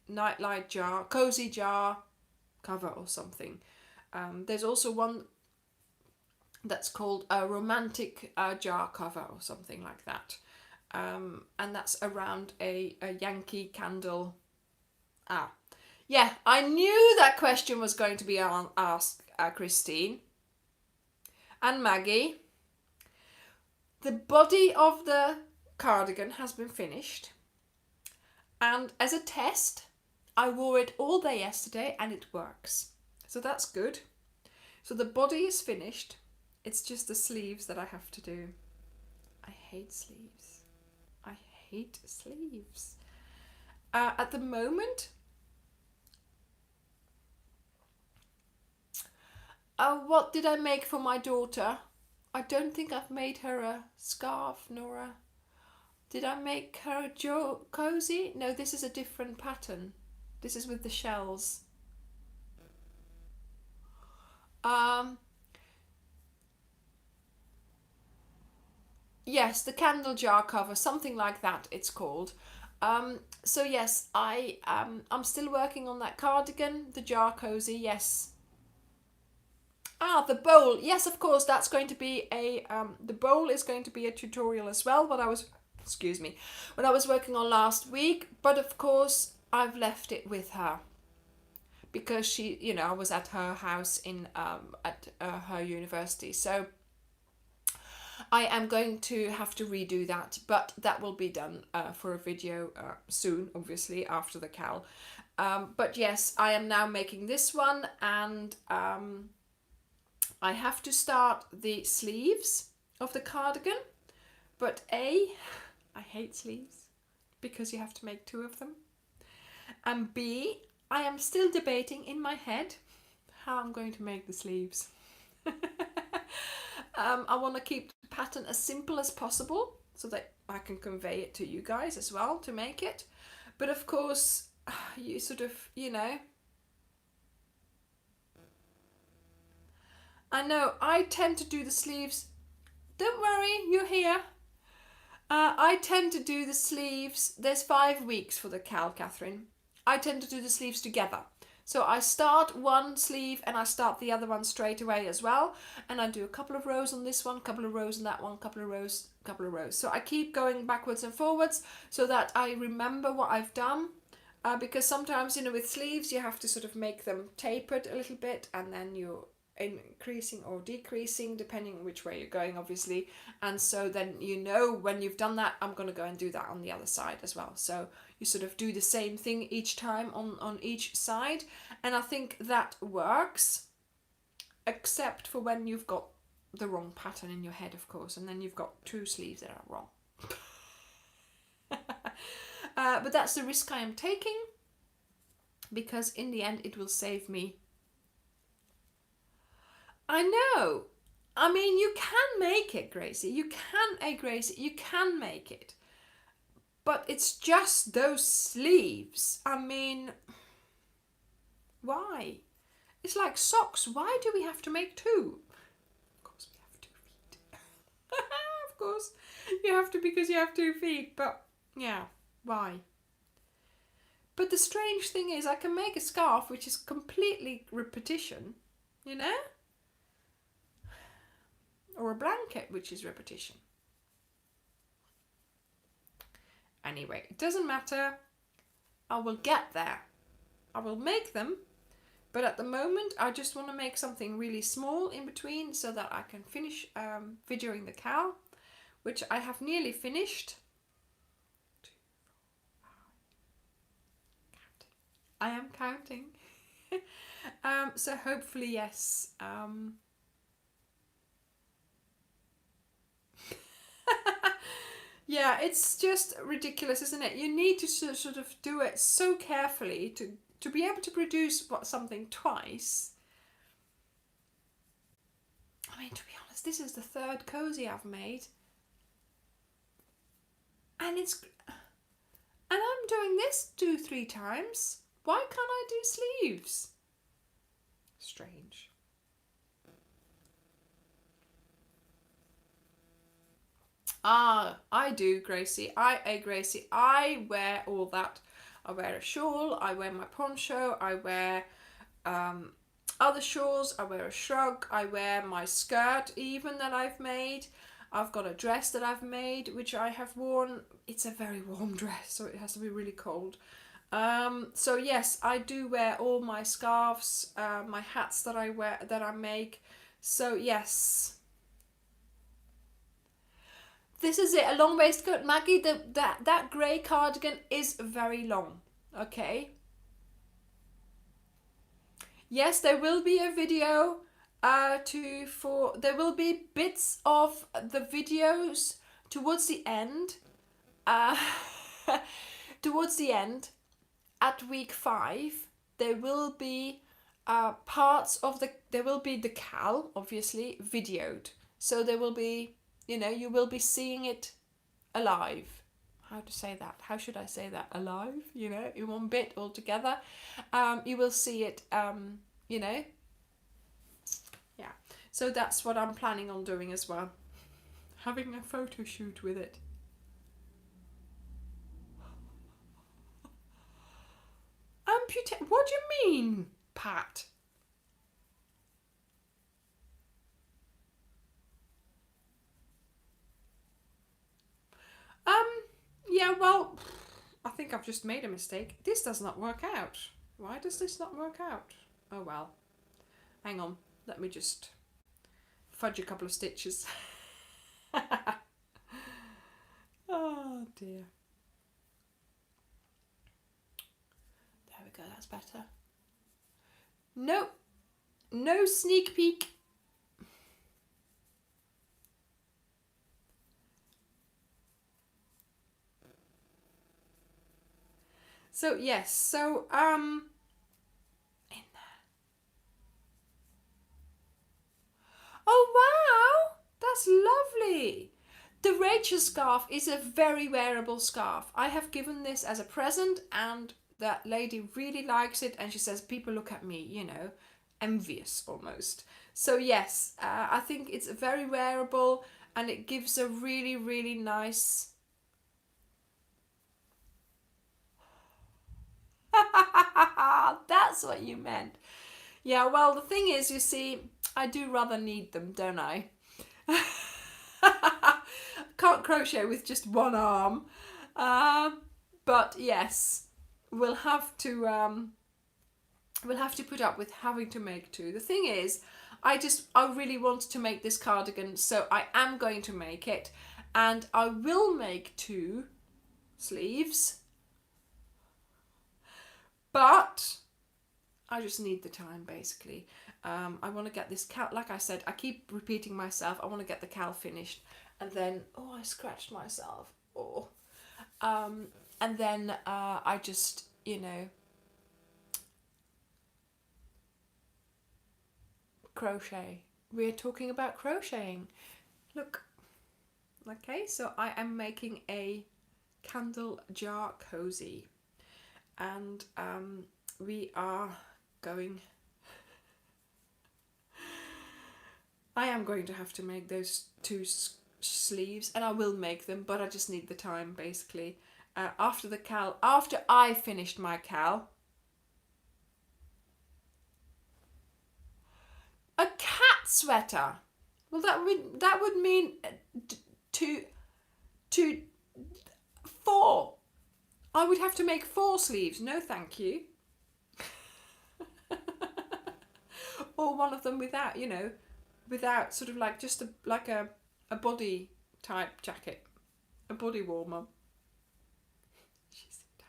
nightlight jar, cozy jar cover or something. There's also one that's called a romantic jar cover or something like that, and that's around a Yankee candle. Yeah, I knew that question was going to be asked, Christine and Maggie. The body of the cardigan has been finished, and as a test I wore it all day yesterday and it works, so that's good. So the body is finished, it's just the sleeves that I have to do. I hate sleeves. I hate sleeves. At the moment, what did I make for my daughter? I don't think I've made her a scarf nor a... Did I make her a cozy? No, this is a different pattern. This is with the shells. Yes, the candle jar cover, something like that it's called. So yes, I'm still working on that cardigan, the jar cozy, yes. The bowl, yes, of course, that's going to be a, the bowl is going to be a tutorial as well, what I was working on last week, but of course I've left it with her, because she, you know, I was at her house in, at her university, so I am going to have to redo that, but that will be done for a video soon, obviously, after the CAL. But yes, I am now making this one, and I have to start the sleeves, of the cardigan, but A, I hate sleeves because you have to make 2 of them, and B, I am still debating in my head how I'm going to make the sleeves. I want to keep the pattern as simple as possible so that I can convey it to you guys as well to make it. But of course, you sort of, you know, I know I tend to do the sleeves. Don't worry, you're here. I tend to do the sleeves. There's 5 weeks for the cowl, Catherine. I tend to do the sleeves together. So I start one sleeve and I start the other one straight away as well. And I do a couple of rows on this one, couple of rows on that one, couple of rows, couple of rows. So I keep going backwards and forwards so that I remember what I've done. Because sometimes, you know, with sleeves, you have to sort of make them tapered a little bit, and then you're increasing or decreasing depending on which way you're going, obviously. And so then, you know, when you've done that, I'm going to go and do that on the other side as well. So you sort of do the same thing each time on each side, and I think that works, except for when you've got the wrong pattern in your head, of course, and then you've got 2 sleeves that are wrong. But that's the risk I am taking, because in the end it will save me. I know. I mean, you can make it, Gracie. You can make it. But it's just those sleeves. I mean, why? It's like socks. Why do we have to make 2? Of course we have 2 feet. Of course you have to, because you have 2 feet. But yeah, why? But the strange thing is I can make a scarf which is completely repetition, you know? Or a blanket which is repetition. Anyway, it doesn't matter. I will get there. I will make them. But at the moment, I just want to make something really small in between so that I can finish videoing the cowl, which I have nearly finished. 2, 4, 5. I am counting. So hopefully, yes. Yeah, it's just ridiculous, isn't it? You need to sort of do it so carefully to be able to produce something twice. I mean, to be honest, this is the 3rd cozy I've made. And I'm doing this 2-3 times. Why can't I do sleeves? Strange. I do, Gracie. Gracie, I wear all that. I wear a shawl, I wear my poncho, I wear other shawls, I wear a shrug, I wear my skirt even that I've made. I've got a dress that I've made, which I have worn. It's a very warm dress, so it has to be really cold. So yes, I do wear all my scarves, my hats that I wear, that I make. So yes. This is it, a long waistcoat. Maggie, that grey cardigan is very long, okay? Yes, there will be a video there will be bits of the videos towards the end. Towards the end, at week 5, there will be parts of there will be the cowl, obviously, videoed. So there will be, you know, you will be seeing it alive. How to say that? How should I say that? Alive, you know, in one bit all together. You will see it, you know. Yeah. So that's what I'm planning on doing as well. Having a photo shoot with it. What do you mean, Pat? Yeah, well, I think I've just made a mistake. This does not work out. Why does this not work out? Oh well. Hang on. Let me just fudge a couple of stitches. Oh dear. There we go, that's better. Nope. No sneak peek. So yes, so in there. Oh wow, that's lovely. The Rachel scarf is a very wearable scarf. I have given this as a present, and that lady really likes it, and she says people look at me, you know, envious almost. So yes, I think it's very wearable, and it gives a really, really nice. That's what you meant. Yeah, well, the thing is, you see, I do rather need them, don't I? Can't crochet with just one arm. Uh, but yes, we'll have to put up with having to make two. The thing is, I really want to make this cardigan, so I am going to make it, and I will make two sleeves, but I just need the time basically. I want to get this cal, like I said, I keep repeating myself, I want to get the cal finished, and then, oh, I scratched myself. Oh. And then I just, you know, crochet. We're talking about crocheting. Look. Okay, so I am making a candle jar cozy, and we are going. I am going to have to make those two sleeves, and I will make them, but I just need the time basically. After I finished my cal. A cat sweater. Well, that would mean two, 4. I would have to make 4 sleeves. No, thank you. Or one of them without, you know, without sort of like just a body type jacket, a body warmer. She's down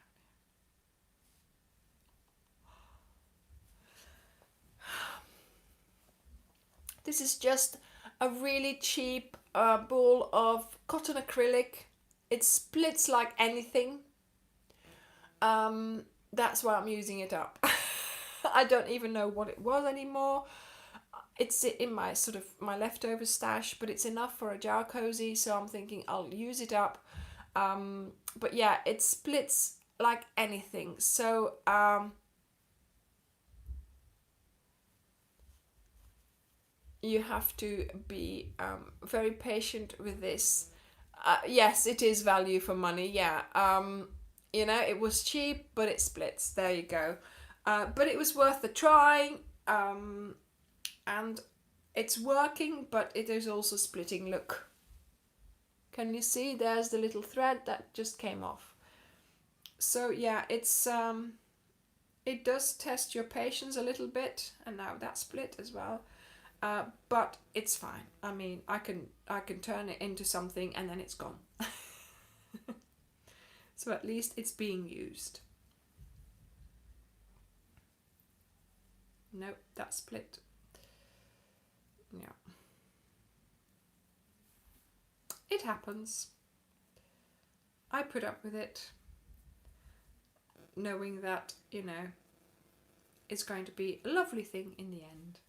here. This is just a really cheap ball of cotton acrylic. It splits like anything. That's why I'm using it up. I don't even know what it was anymore. It's in my sort of my leftover stash, but it's enough for a jar cozy, so I'm thinking I'll use it up. But yeah, it splits like anything. So you have to be very patient with this. Yes, it is value for money. Yeah. You know, it was cheap, but it splits. There you go. But it was worth the try. And it's working, but it is also splitting. Look. Can you see? There's the little thread that just came off. So yeah, it's it does test your patience a little bit, and now that's split as well. But it's fine. I mean, I can turn it into something, and then it's gone. So at least it's being used. Nope, that's split. Yeah. It happens. I put up with it, knowing that, you know, it's going to be a lovely thing in the end.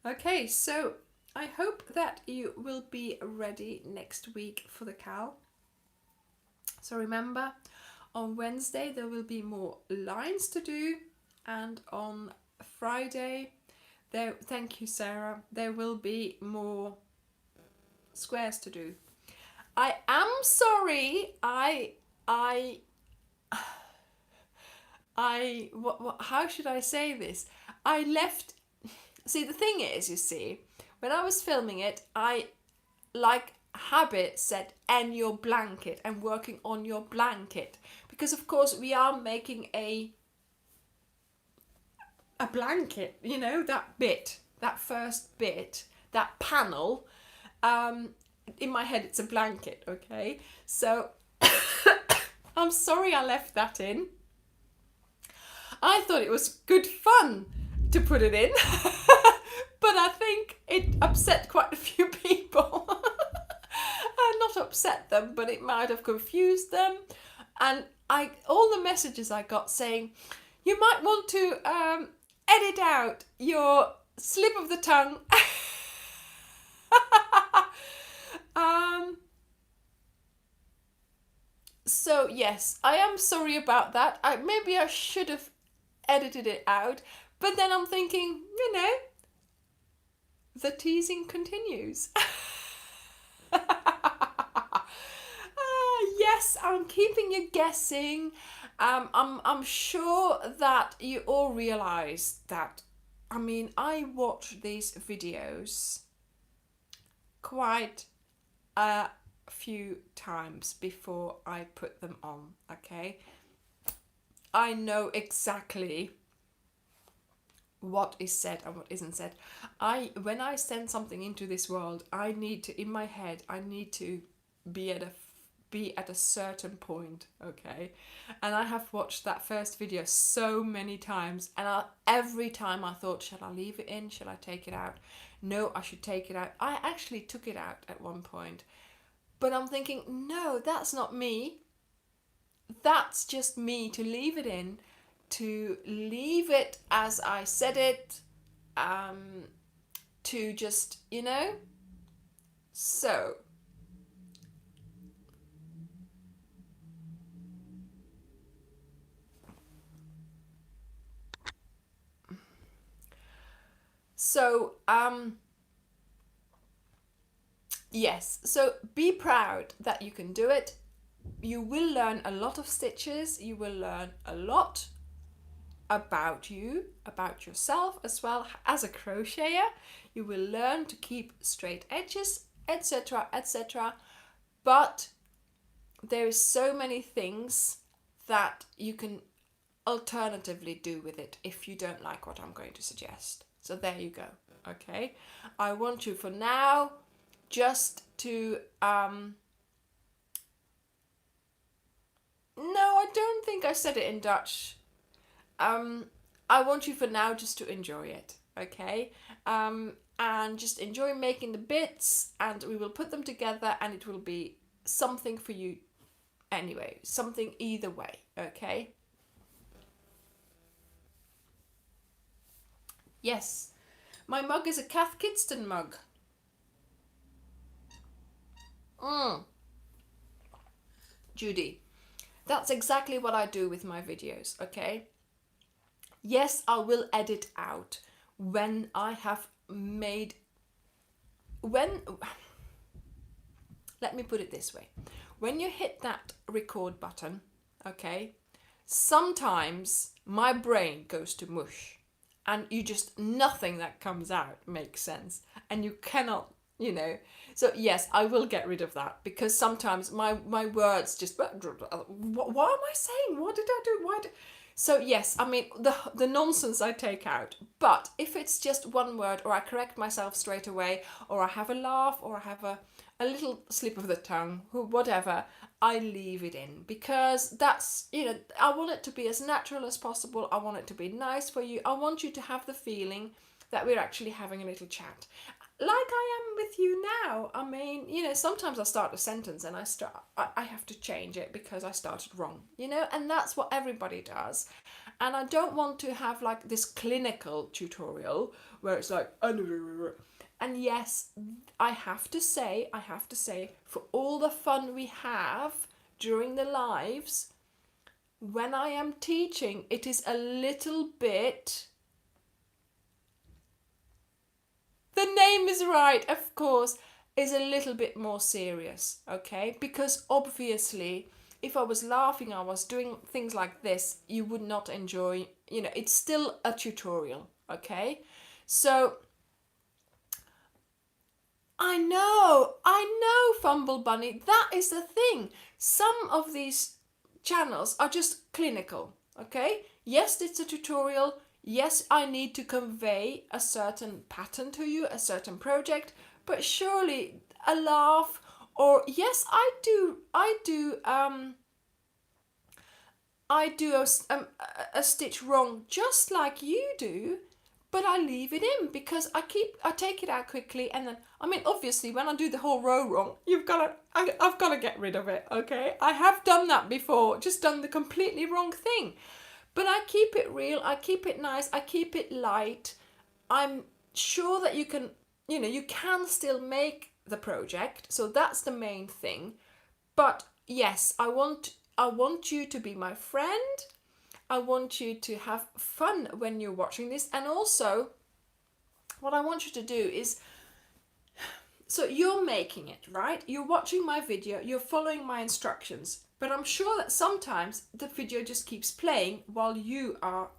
Okay, so I hope that you will be ready next week for the cal. So remember, on Wednesday there will be more lines to do, and on Friday, thank you Sarah, there will be more squares to do. I am sorry, how should I say this? See, the thing is, you see, when I was filming it, I, like habit, said, and your blanket, and working on your blanket. Because, of course, we are making a blanket, you know, that first bit, that panel. In my head, it's a blanket, okay? So, I'm sorry I left that in. I thought it was good fun to put it in, but I think it upset quite a few people. Not upset them, but it might have confused them. And all the messages I got saying, you might want to edit out your slip of the tongue. So yes, I am sorry about that. Maybe I should have edited it out, but then I'm thinking, the teasing continues. Yes, I'm keeping you guessing. I'm sure that you all realise that. I mean, I watch these videos quite a few times before I put them on. Okay, I know exactly what is said and what isn't said. When I send something into this world, I need to, in my head, I need to be at a certain point, okay? And I have watched that first video so many times, and every time I thought, shall I leave it in? Shall I take it out? No, I should take it out. I actually took it out at one point, but I'm thinking, no, that's not me. That's just me to leave it in, to leave it as I said it, to just, so. So, yes, so be proud that you can do it. You will learn a lot of stitches. You will learn a lot about you, about yourself as well as a crocheter. You will learn to keep straight edges, etc., etc. But there is so many things that you can alternatively do with it if you don't like what I'm going to suggest. So there you go. Okay, I want you for now just to no, I don't think I said it in Dutch. I want you for now just to enjoy it, okay? And just enjoy making the bits, and we will put them together, and it will be something for you anyway, something either way, okay? Yes, my mug is a Cath Kidston mug. Judy, that's exactly what I do with my videos, okay? Yes, I will edit out when I have made, let me put it this way. When you hit that record button, okay, sometimes my brain goes to mush, and nothing that comes out makes sense, and you cannot, so yes, I will get rid of that, because sometimes my words just, what am I saying? What did I do? So yes, I mean, the nonsense I take out, but if it's just one word, or I correct myself straight away, or I have a laugh, or I have a little slip of the tongue, whatever, I leave it in, because that's, I want it to be as natural as possible. I want it to be nice for you. I want you to have the feeling that we're actually having a little chat, like I am with you now. I mean, sometimes I start a sentence and I have to change it because I started wrong, and that's what everybody does. And I don't want to have like this clinical tutorial where it's like, and yes, I have to say, for all the fun we have during the lives, when I am teaching, it is a little bit, the name is right, of course, is a little bit more serious, okay? Because obviously, if I was laughing, I was doing things like this, you would not enjoy, it's still a tutorial, okay? So, I know, Fumble Bunny, that is the thing. Some of these channels are just clinical, okay? Yes, it's a tutorial. Yes, I need to convey a certain pattern to you, a certain project, but surely a laugh, or yes, I do a stitch wrong just like you do, but I leave it in because I take it out quickly, and then, I mean, obviously when I do the whole row wrong, I've got to get rid of it, okay? I have done that before, just done the completely wrong thing. But I keep it real, I keep it nice, I keep it light. I'm sure that you can, you can still make the project, so that's the main thing. But yes, I want you to be my friend. I want you to have fun when you're watching this. And also, what I want you to do is, so you're making it, right? You're watching my video, you're following my instructions, but I'm sure that sometimes the video just keeps playing while you are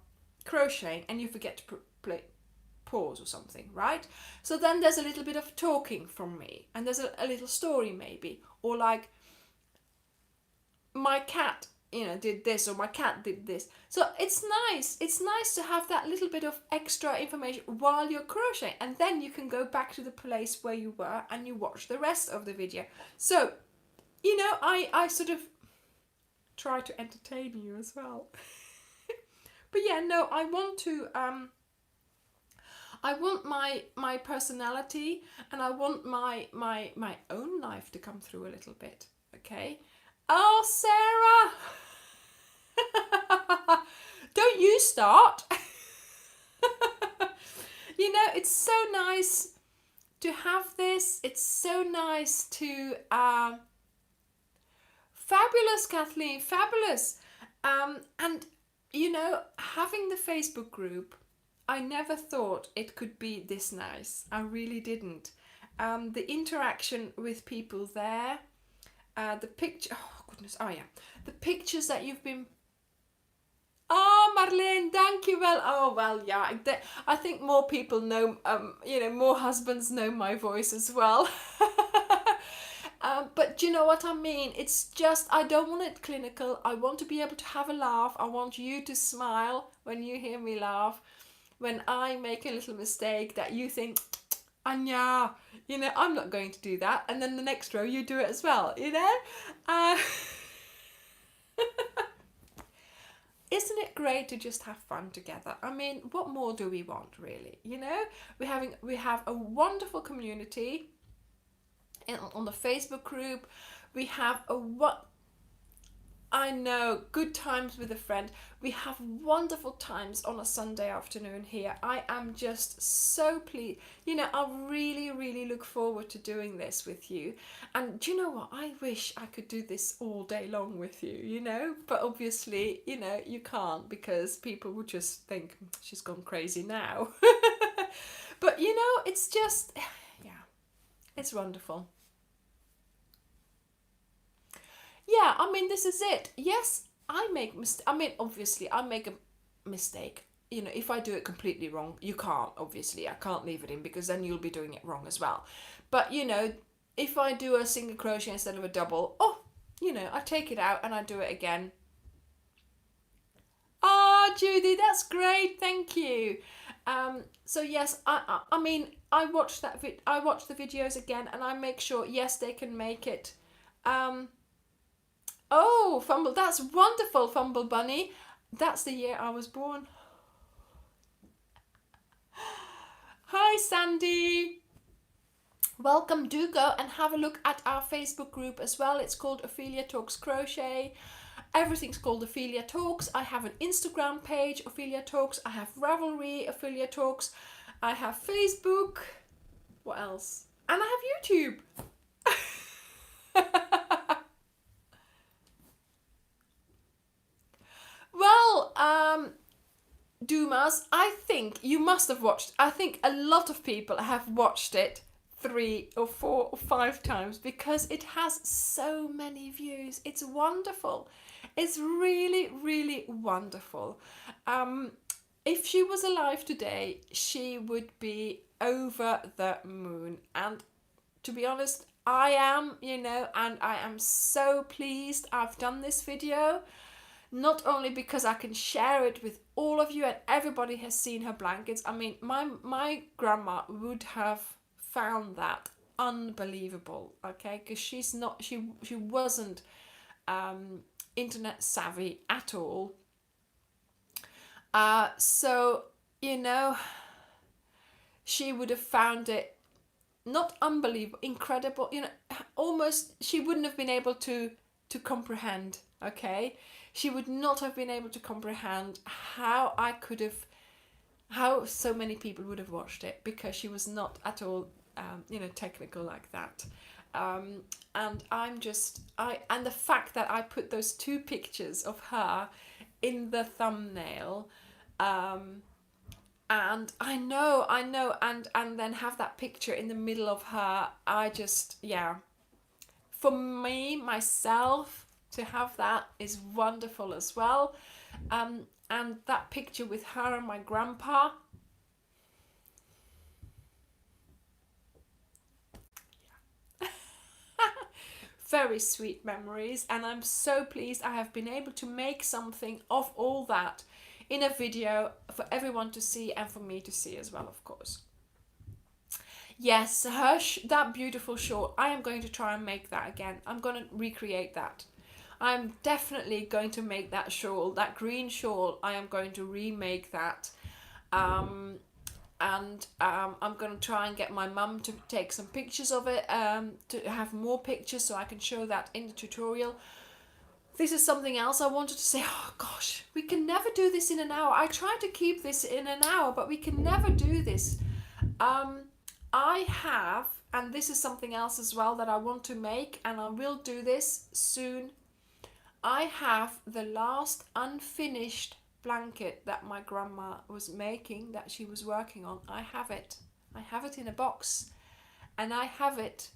crocheting and you forget to pause or something, right? So then there's a little bit of talking from me, and there's a little story maybe, or like, my cat did this, or my cat did this. So it's nice to have that little bit of extra information while you're crocheting, and then you can go back to the place where you were and you watch the rest of the video. So I sort of try to entertain you as well. But yeah, no, I want to I want my personality, and I want my own life to come through a little bit, okay? Oh, Sarah! Don't you start. It's so nice to have this. It's so nice to fabulous, Kathleen, fabulous. And having the Facebook group, I never thought it could be this nice. I really didn't. The interaction with people there, the picture, oh goodness, oh yeah, the pictures that you've been. Oh, Marlene, thank you. Well, oh well, yeah. I think more people know. More husbands know my voice as well. But do you know what I mean? It's just, I don't want it clinical. I want to be able to have a laugh. I want you to smile when you hear me laugh. When I make a little mistake that you think, Anya, I'm not going to do that. And then the next row you do it as well, Isn't it great to just have fun together? I mean, what more do we want, really? We have a wonderful community on the Facebook group. We have good times with a friend. We have wonderful times on a Sunday afternoon here. I am just so pleased. I really, really look forward to doing this with you. And do you know what? I wish I could do this all day long with you, But obviously, you can't, because people would just think she's gone crazy now. But, it's just, yeah, it's wonderful. Yeah, I mean, this is it. Yes, obviously, I make a mistake. If I do it completely wrong, you can't, obviously. I can't leave it in, because then you'll be doing it wrong as well. But, if I do a single crochet instead of a double, I take it out and I do it again. Oh, Judy, that's great. Thank you. So yes, I mean, I watch the videos again, and I make sure, yes, they can make it. Oh, Fumble, that's wonderful, Fumble Bunny. That's the year I was born. Hi, Sandy. Welcome. Do go and have a look at our Facebook group as well. It's called Ophelia Talks Crochet. Everything's called Ophelia Talks. I have an Instagram page, Ophelia Talks. I have Ravelry, Ophelia Talks. I have Facebook. What else? And I have YouTube. Well, Dumas, I think you must have watched. I think a lot of people have watched it 3 or 4 or 5 times, because it has so many views. It's wonderful. It's really, really wonderful. If she was alive today, she would be over the moon. And to be honest, I am, and I am so pleased I've done this video. Not only because I can share it with all of you and everybody has seen her blankets. I mean, my grandma would have found that unbelievable, okay? Because she wasn't internet savvy at all. So, she would have found it not unbelievable, incredible, you know, almost she wouldn't have been able to comprehend, okay? She would not have been able to comprehend how I could have, how so many people would have watched it, because she was not at all, you know, technical like that. And I'm just, and the fact that I put those 2 pictures of her in the thumbnail, and I know, and then have that picture in the middle of her, I just, yeah. For me, myself, to have that is wonderful as well. And that picture with her and my grandpa, very sweet memories, and I'm so pleased I have been able to make something of all that in a video for everyone to see and for me to see as well, of course. Yes, her that beautiful short, I am going to try and make that again. I'm going to recreate that. I'm definitely going to make that shawl, that green shawl. I am going to remake that. I'm going to try and get my mum to take some pictures of it, to have more pictures so I can show that in the tutorial. This is something else I wanted to say. Oh gosh, we can never do this in an hour. I try to keep this in an hour, but we can never do this. I have, and this is something else as well that I want to make, and I will do this soon. I have the last unfinished blanket that my grandma was making, that she was working on. I have it. I have it in a box, and I have it.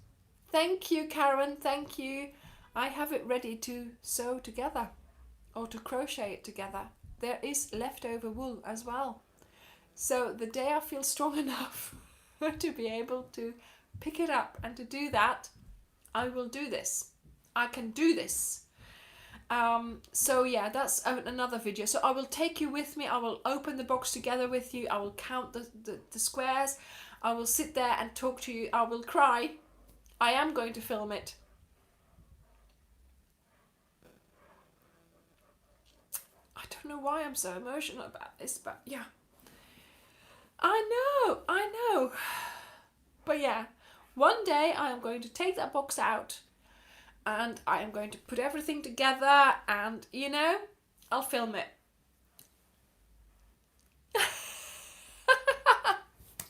Thank you, Karen. Thank you. I have it ready to sew together or to crochet it together. There is leftover wool as well. So the day I feel strong enough to be able to pick it up and to do that, I will do this. I can do this. So yeah, that's another video. So I will take you with me. I will open the box together with you. I will count the squares. I will sit there and talk to you. I will cry. I am going to film it. I don't know why I'm so emotional about this, but yeah. I know. But yeah, one day I am going to take that box out and I am going to put everything together and, you know, I'll film it.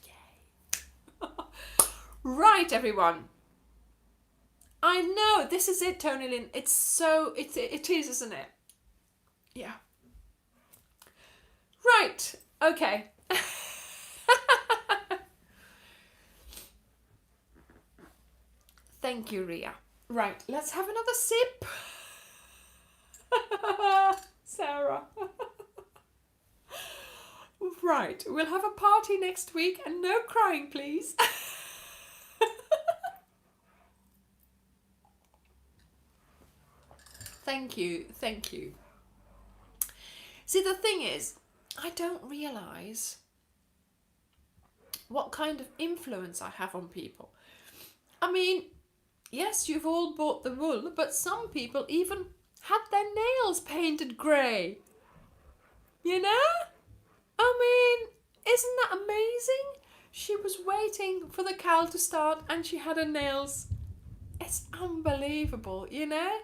Yay. Right, everyone. I know, this is it, Tony Lynn. It's so, it is, isn't it? Yeah. Right, okay. Thank you, Ria. Right, let's have another sip. Sarah. Right, we'll have a party next week and no crying, please. Thank you, thank you. See, the thing is, I don't realise what kind of influence I have on people. I mean, yes, you've all bought the wool, but some people even had their nails painted grey. You know? I mean, isn't that amazing? She was waiting for the cowl to start and she had her nails. It's unbelievable, you know?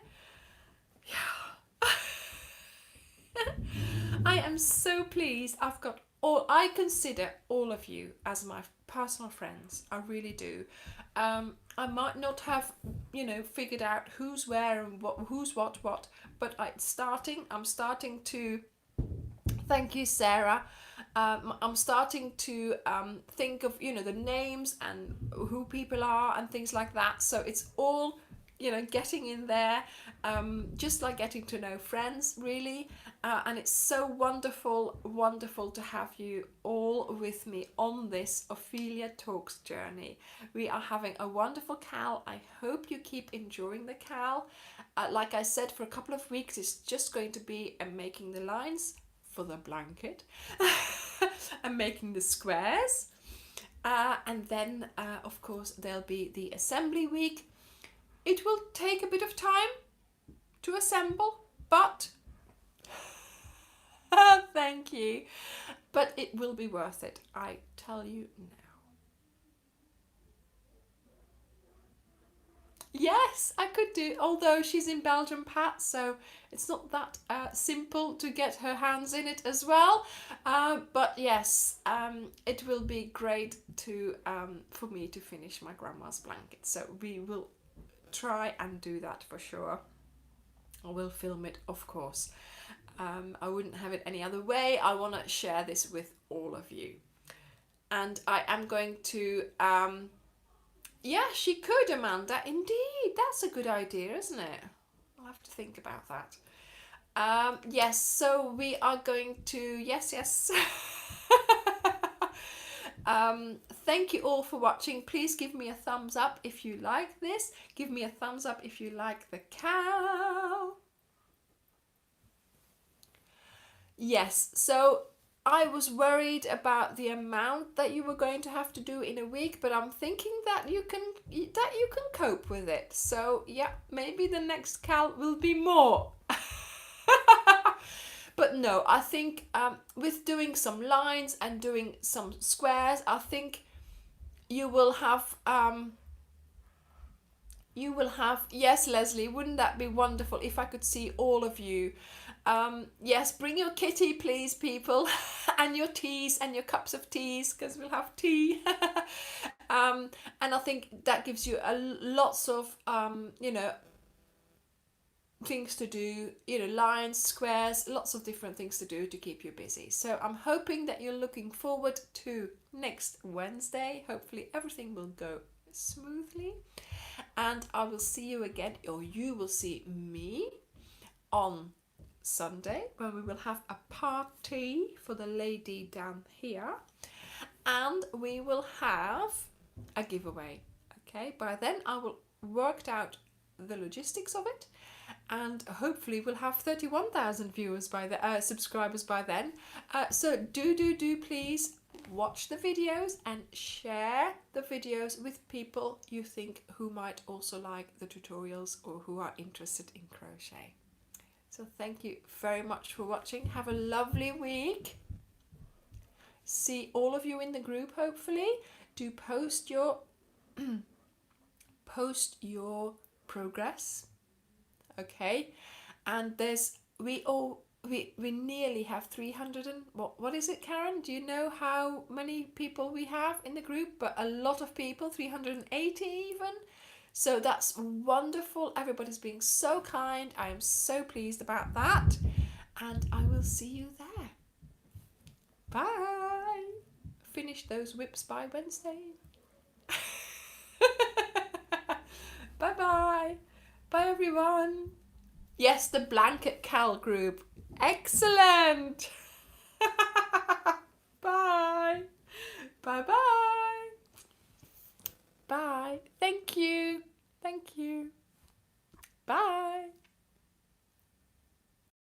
Yeah. I am so pleased. I've got I consider all of you as my personal friends. I really do. I might not have, you know, figured out who's where and who's what, but I'm starting to, thank you, Sarah. I'm starting to think of, you know, the names and who people are and things like that. So it's all, you know, getting in there, just like getting to know friends, really. And it's so wonderful to have you all with me on this Ophelia Talks journey. We are having a wonderful cowl. I hope you keep enjoying the cowl. Like I said, for a couple of weeks, it's just going to be making the lines for the blanket and making the squares. And then, of course, there'll be the assembly week. It will take a bit of time to assemble, but thank you. But it will be worth it, I tell you now. Yes, I could do, although she's in Belgium, Pat, so it's not that simple to get her hands in it as well. But yes, it will be great to for me to finish my grandma's blanket. So we will try and do that for sure. I will film it, of course. I wouldn't have it any other way. I want to share this with all of you. And I am going to yeah, she could, Amanda. Indeed, that's a good idea, isn't it? I'll have to think about that. Yes, so we are going to, yes. Thank you all for watching. Please give me a thumbs up if you like this. Give me a thumbs up if you like the cow. Yes, so I was worried about the amount that you were going to have to do in a week, but I'm thinking that you can cope with it. So yeah, maybe the next cal will be more. But no, I think with doing some lines and doing some squares, I think you will have yes, Leslie, wouldn't that be wonderful if I could see all of you? Yes, bring your kitty, please, people, and your teas and your cups of teas, because we'll have tea. And I think that gives you lots of, things to do, lines, squares, lots of different things to do to keep you busy. So I'm hoping that you're looking forward to next Wednesday. Hopefully everything will go smoothly. And I will see you again, or you will see me on Sunday, when we will have a party for the lady down here, and we will have a giveaway. Okay, by then I will worked out the logistics of it, and hopefully we'll have 31,000 viewers by the subscribers by then. So do please watch the videos and share the videos with people you think who might also like the tutorials or who are interested in crochet. So thank you very much for watching. Have a lovely week. See all of you in the group, hopefully. Do post your progress. Okay. And we nearly have 300 and what is it, Karen? Do you know how many people we have in the group? But a lot of people, 380 even. So that's wonderful. Everybody's being so kind. I am so pleased about that. And I will see you there. Bye. Finish those whips by Wednesday. Bye-bye. Bye, everyone. Yes, the blanket Cal group. Excellent. Bye. Bye-bye. Bye. Thank you. Thank you. Bye.